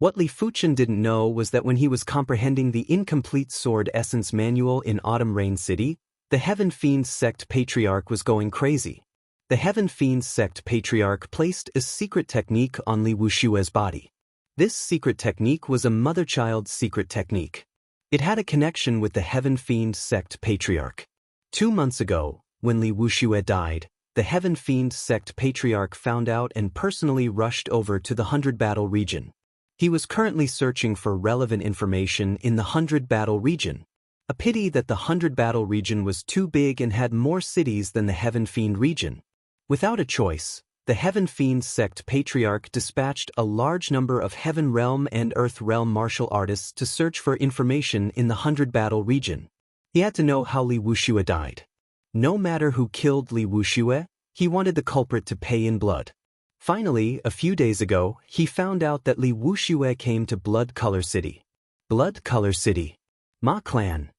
What Li Fuchen didn't know was that when he was comprehending the incomplete sword essence manual in Autumn Rain City, the Heaven Fiends sect patriarch was going crazy. The Heaven Fiends sect patriarch placed a secret technique on Li Wuxia's body. This secret technique was a mother-child secret technique. It had a connection with the Heaven Fiends sect patriarch. 2 months ago, when Li Wuxia died, the Heaven Fiends sect patriarch found out and personally rushed over to the 100 Battle region. He was currently searching for relevant information in the 100 Battle region. A pity that the 100 Battle region was too big and had more cities than the Heaven Fiend region. Without a choice, the Heaven Fiend sect patriarch dispatched a large number of Heaven Realm and Earth Realm martial artists to search for information in the 100 Battle region. He had to know how Li Wuxia died. No matter who killed Li Wuxia, he wanted the culprit to pay in blood. Finally, a few days ago, he found out that Li Wuxia came to Blood Color City. Blood Color City. Ma Clan.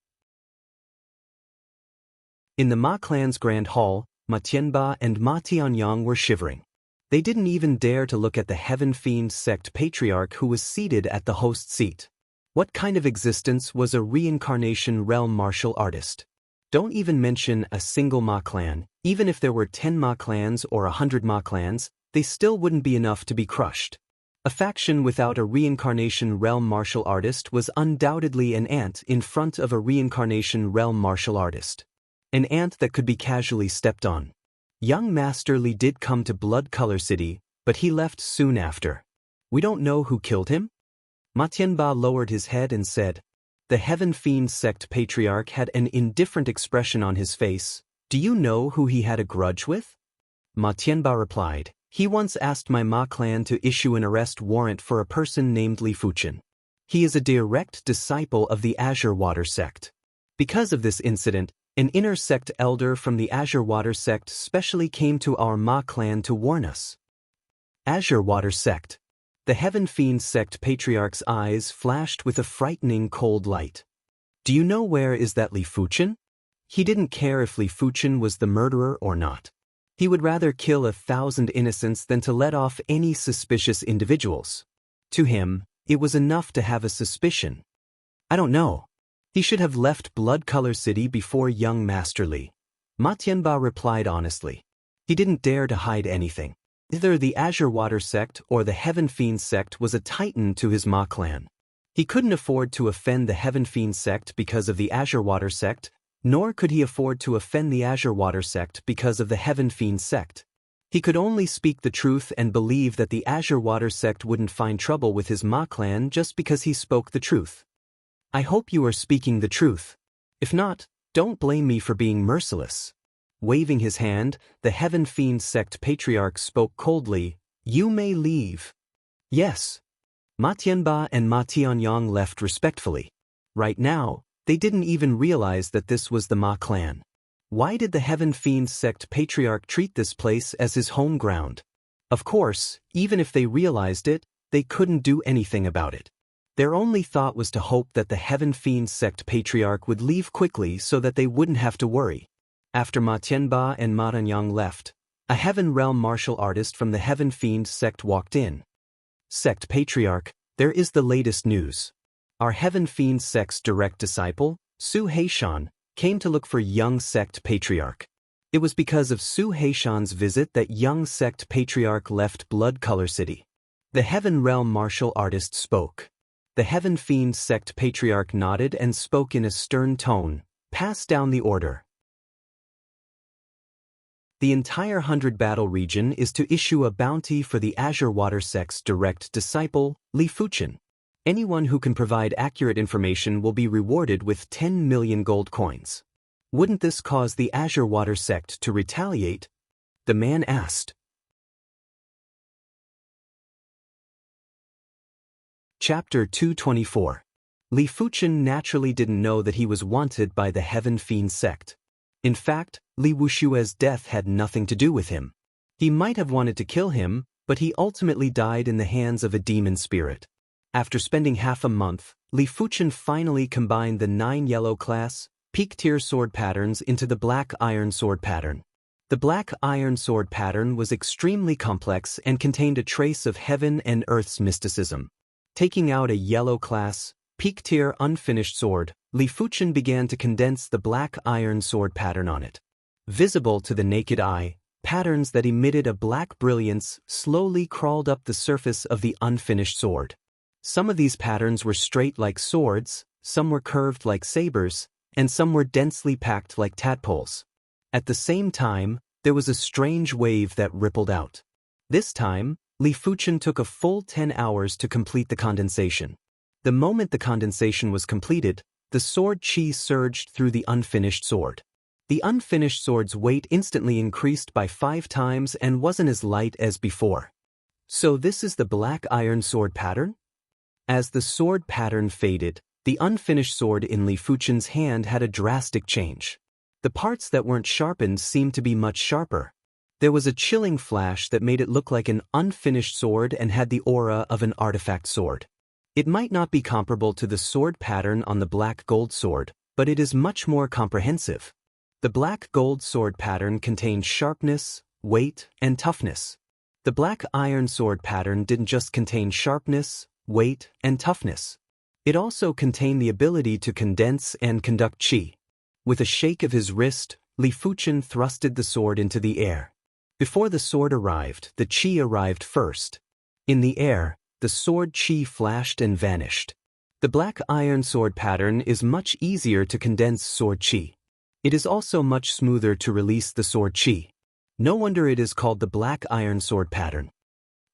In the Ma Clan's Grand Hall, Ma Tianba and Ma Tianyang were shivering. They didn't even dare to look at the Heaven Fiend sect patriarch who was seated at the host seat. What kind of existence was a Reincarnation realm martial artist? Don't even mention a single Ma clan. Even if there were 10 Ma clans or 100 Ma clans, they still wouldn't be enough to be crushed. A faction without a Reincarnation realm martial artist was undoubtedly an ant in front of a Reincarnation realm martial artist. An ant that could be casually stepped on. Young Master Li did come to Blood Color City, but he left soon after. We don't know who killed him? Ma Tianba lowered his head and said. The Heaven Fiend sect patriarch had an indifferent expression on his face. Do you know who he had a grudge with? Ma Tianba replied. He once asked my Ma clan to issue an arrest warrant for a person named Li Fuchen. He is a direct disciple of the Azure Water sect. Because of this incident, an inner sect elder from the Azure Water sect specially came to our Ma clan to warn us. Azure Water sect. The Heaven Fiend sect patriarch's eyes flashed with a frightening cold light. Do you know where is that Li Fuchen? He didn't care if Li Fuchen was the murderer or not. He would rather kill 1,000 innocents than to let off any suspicious individuals. To him, it was enough to have a suspicion. I don't know. He should have left Blood Color City before young Master Li. Ma Tianba replied honestly. He didn't dare to hide anything. Either the Azure Water sect or the Heaven Fiend sect was a titan to his Ma clan. He couldn't afford to offend the Heaven Fiend sect because of the Azure Water sect, nor could he afford to offend the Azure Water sect because of the Heaven Fiend sect. He could only speak the truth and believe that the Azure Water sect wouldn't find trouble with his Ma clan just because he spoke the truth. I hope you are speaking the truth. If not, don't blame me for being merciless. Waving his hand, the Heaven Fiend sect patriarch spoke coldly. You may leave. Yes. Ma Tianba and Ma Tianyang left respectfully. Right now, they didn't even realize that this was the Ma clan. Why did the Heaven Fiend sect patriarch treat this place as his home ground? Of course, even if they realized it, they couldn't do anything about it. Their only thought was to hope that the Heaven Fiend sect patriarch would leave quickly so that they wouldn't have to worry. After Ma Tianba and Ma Tianyang left, A Heaven Realm martial artist from the Heaven Fiend sect walked in. Sect Patriarch, there is the latest news. Our Heaven Fiend sect's direct disciple, Su Heishan, came to look for young Sect Patriarch. It was because of Su Heishan's visit that young Sect Patriarch left Blood Color City. The Heaven Realm martial artist spoke. The Heaven Fiend sect Patriarch nodded and spoke in a stern tone, "Pass down the order." The entire 100 Battle region is to issue a bounty for the Azure Water sect's direct disciple, Li Fuchen. Anyone who can provide accurate information will be rewarded with 10 million gold coins. Wouldn't this cause the Azure Water sect to retaliate? The man asked. Chapter 224. Li Fuchen naturally didn't know that he was wanted by the Heaven Fiend sect. In fact, Li Wushue's death had nothing to do with him. He might have wanted to kill him, but he ultimately died in the hands of a demon spirit. After spending half a month, Li Fuchen finally combined the 9 yellow class, peak-tier sword patterns into the black iron sword pattern. The black iron sword pattern was extremely complex and contained a trace of heaven and earth's mysticism. Taking out a yellow class, peak-tier unfinished sword, Li Fuchen began to condense the black iron sword pattern on it. Visible to the naked eye, patterns that emitted a black brilliance slowly crawled up the surface of the unfinished sword. Some of these patterns were straight like swords, some were curved like sabers, and some were densely packed like tadpoles. At the same time, there was a strange wave that rippled out. This time, Li Fuchen took a full 10 hours to complete the condensation. The moment the condensation was completed, the sword chi surged through the unfinished sword. The unfinished sword's weight instantly increased by 5 times and wasn't as light as before. So this is the black iron sword pattern? As the sword pattern faded, the unfinished sword in Li Fuchen's hand had a drastic change. The parts that weren't sharpened seemed to be much sharper. There was a chilling flash that made it look like an unfinished sword and had the aura of an artifact sword. It might not be comparable to the sword pattern on the black gold sword, but it is much more comprehensive. The black gold sword pattern contained sharpness, weight, and toughness. The black iron sword pattern didn't just contain sharpness, weight, and toughness. It also contained the ability to condense and conduct chi. With a shake of his wrist, Li Fuchen thrusted the sword into the air. Before the sword arrived, the chi arrived first. In the air, the sword chi flashed and vanished. The black iron sword pattern is much easier to condense sword chi. It is also much smoother to release the sword chi. No wonder it is called the black iron sword pattern.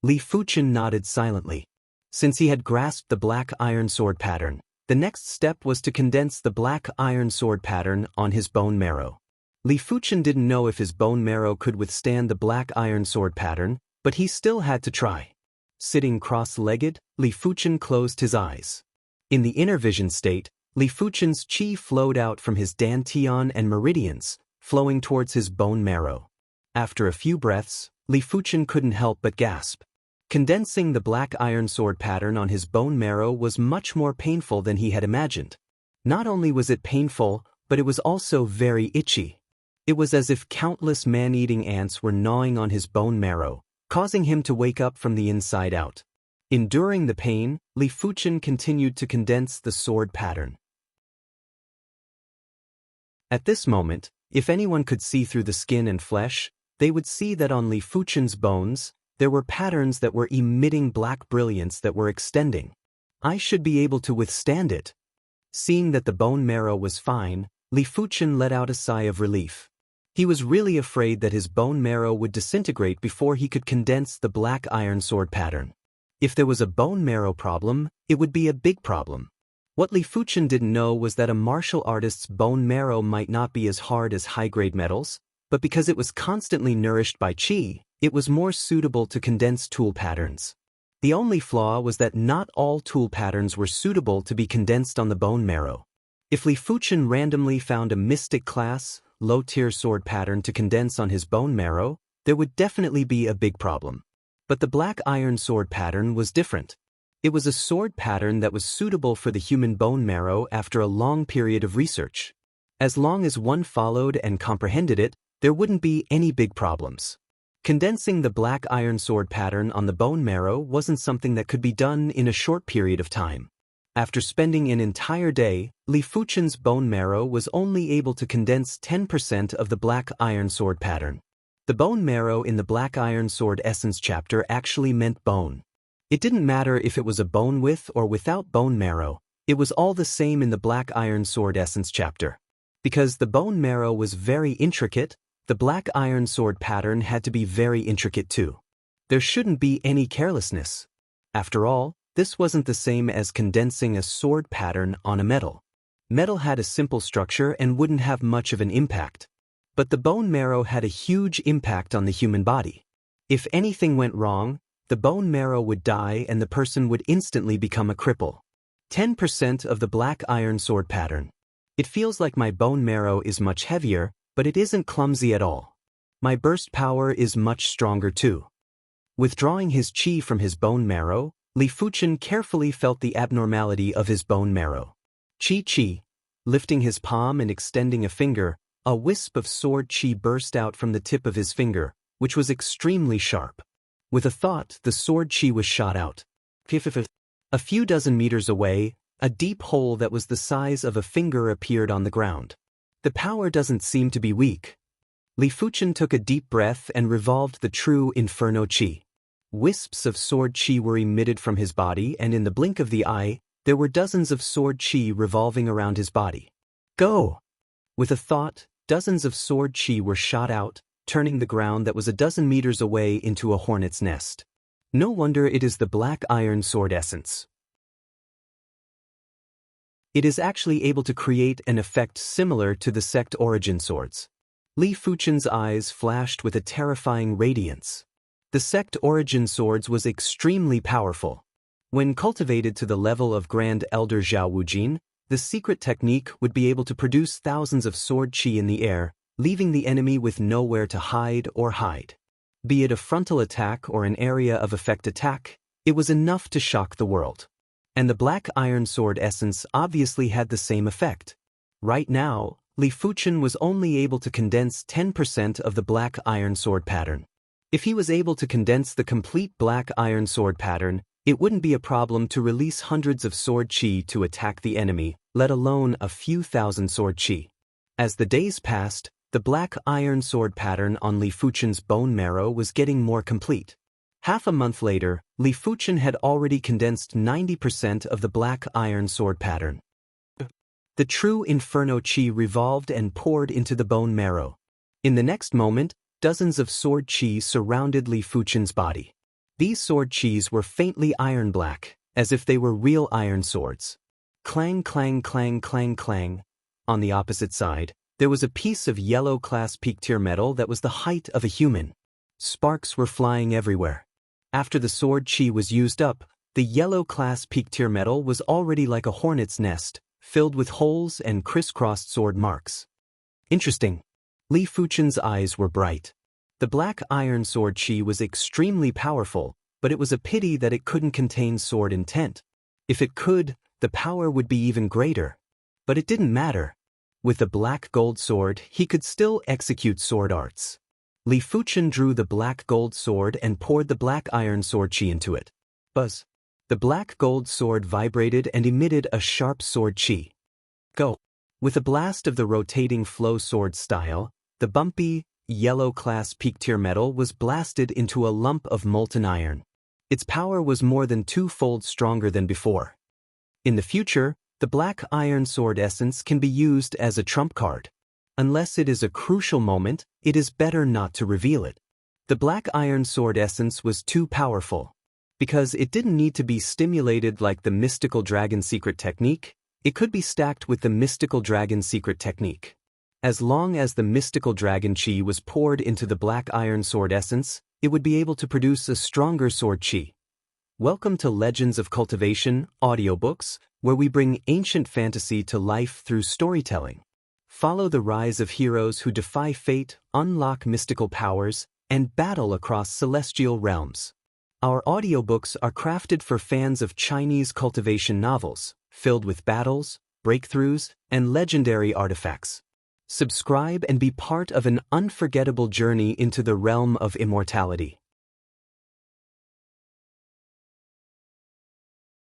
Li Fuchen nodded silently. Since he had grasped the black iron sword pattern, the next step was to condense the black iron sword pattern on his bone marrow. Li Fuchen didn't know if his bone marrow could withstand the black iron sword pattern, but he still had to try. Sitting cross-legged, Li Fuchen closed his eyes. In the inner vision state, Li Fuchen's chi flowed out from his dantian and meridians, flowing towards his bone marrow. After a few breaths, Li Fuchen couldn't help but gasp. Condensing the black iron sword pattern on his bone marrow was much more painful than he had imagined. Not only was it painful, but it was also very itchy. It was as if countless man-eating ants were gnawing on his bone marrow, causing him to wake up from the inside out. Enduring the pain, Li Fuchen continued to condense the sword pattern. At this moment, if anyone could see through the skin and flesh, they would see that on Li Fuchen's bones, there were patterns that were emitting black brilliance that were extending. I should be able to withstand it. Seeing that the bone marrow was fine, Li Fuchen let out a sigh of relief. He was really afraid that his bone marrow would disintegrate before he could condense the black iron sword pattern. If there was a bone marrow problem, it would be a big problem. What Li Fuchen didn't know was that a martial artist's bone marrow might not be as hard as high-grade metals, but because it was constantly nourished by chi, it was more suitable to condense tool patterns. The only flaw was that not all tool patterns were suitable to be condensed on the bone marrow. If Li Fuchen randomly found a mystic class, low-tier sword pattern to condense on his bone marrow, there would definitely be a big problem. But the black iron sword pattern was different. It was a sword pattern that was suitable for the human bone marrow after a long period of research. As long as one followed and comprehended it, there wouldn't be any big problems. Condensing the black iron sword pattern on the bone marrow wasn't something that could be done in a short period of time. After spending an entire day, Li Fuchen's bone marrow was only able to condense 10% of the black iron sword pattern. The bone marrow in the black iron sword essence chapter actually meant bone. It didn't matter if it was a bone with or without bone marrow, it was all the same in the black iron sword essence chapter. Because the bone marrow was very intricate, the black iron sword pattern had to be very intricate too. There shouldn't be any carelessness. After all, this wasn't the same as condensing a sword pattern on a metal. Metal had a simple structure and wouldn't have much of an impact. But the bone marrow had a huge impact on the human body. If anything went wrong, the bone marrow would die and the person would instantly become a cripple. 10% of the black iron sword pattern. It feels like my bone marrow is much heavier, but it isn't clumsy at all. My burst power is much stronger too. Withdrawing his qi from his bone marrow, Li Fuchen carefully felt the abnormality of his bone marrow. Qi. Lifting his palm and extending a finger, a wisp of sword qi burst out from the tip of his finger, which was extremely sharp. With a thought, the sword qi was shot out. A few dozen meters away, a deep hole that was the size of a finger appeared on the ground. The power doesn't seem to be weak. Li Fuchen took a deep breath and revolved the true inferno qi. Wisps of sword qi were emitted from his body, and in the blink of the eye, there were dozens of sword qi revolving around his body. Go! With a thought, dozens of sword qi were shot out, turning the ground that was a dozen meters away into a hornet's nest. No wonder it is the black iron sword essence. It is actually able to create an effect similar to the sect origin swords. Li Fuchen's eyes flashed with a terrifying radiance. The sect origin swords was extremely powerful. When cultivated to the level of Grand Elder Zhao Wujin, the secret technique would be able to produce thousands of sword qi in the air, leaving the enemy with nowhere to hide or hide. Be it a frontal attack or an area of effect attack, it was enough to shock the world. And the black iron sword essence obviously had the same effect. Right now, Li Fuchen was only able to condense 10% of the black iron sword pattern. If he was able to condense the complete black iron sword pattern, it wouldn't be a problem to release hundreds of sword qi to attack the enemy, let alone a few thousand sword qi. As the days passed, the black iron sword pattern on Li Fuchen's bone marrow was getting more complete. Half a month later, Li Fuchen had already condensed 90% of the black iron sword pattern. The true inferno qi revolved and poured into the bone marrow. In the next moment, dozens of sword qi surrounded Li Fuchen's body. These sword qis were faintly iron black, as if they were real iron swords. Clang, clang, clang, clang, clang. On the opposite side, there was a piece of yellow class peak tier metal that was the height of a human. Sparks were flying everywhere. After the sword qi was used up, the yellow class peak tier metal was already like a hornet's nest, filled with holes and crisscrossed sword marks. Interesting. Li Fuchen's eyes were bright. The black iron sword qi was extremely powerful, but it was a pity that it couldn't contain sword intent. If it could, the power would be even greater. But it didn't matter. With the black gold sword, he could still execute sword arts. Li Fuchen drew the black gold sword and poured the black iron sword qi into it. Buzz. The black gold sword vibrated and emitted a sharp sword qi. Go. With a blast of the rotating flow sword style, the bumpy, yellow class peak tier metal was blasted into a lump of molten iron. Its power was more than twofold stronger than before. In the future, the black iron sword essence can be used as a trump card. Unless it is a crucial moment, it is better not to reveal it. The black iron sword essence was too powerful. Because it didn't need to be stimulated like the mystical dragon secret technique, it could be stacked with the mystical dragon secret technique. As long as the mystical dragon qi was poured into the black iron sword essence, it would be able to produce a stronger sword qi. Welcome to Legends of Cultivation, audiobooks, where we bring ancient fantasy to life through storytelling. Follow the rise of heroes who defy fate, unlock mystical powers, and battle across celestial realms. Our audiobooks are crafted for fans of Chinese cultivation novels, filled with battles, breakthroughs, and legendary artifacts. Subscribe and be part of an unforgettable journey into the realm of immortality.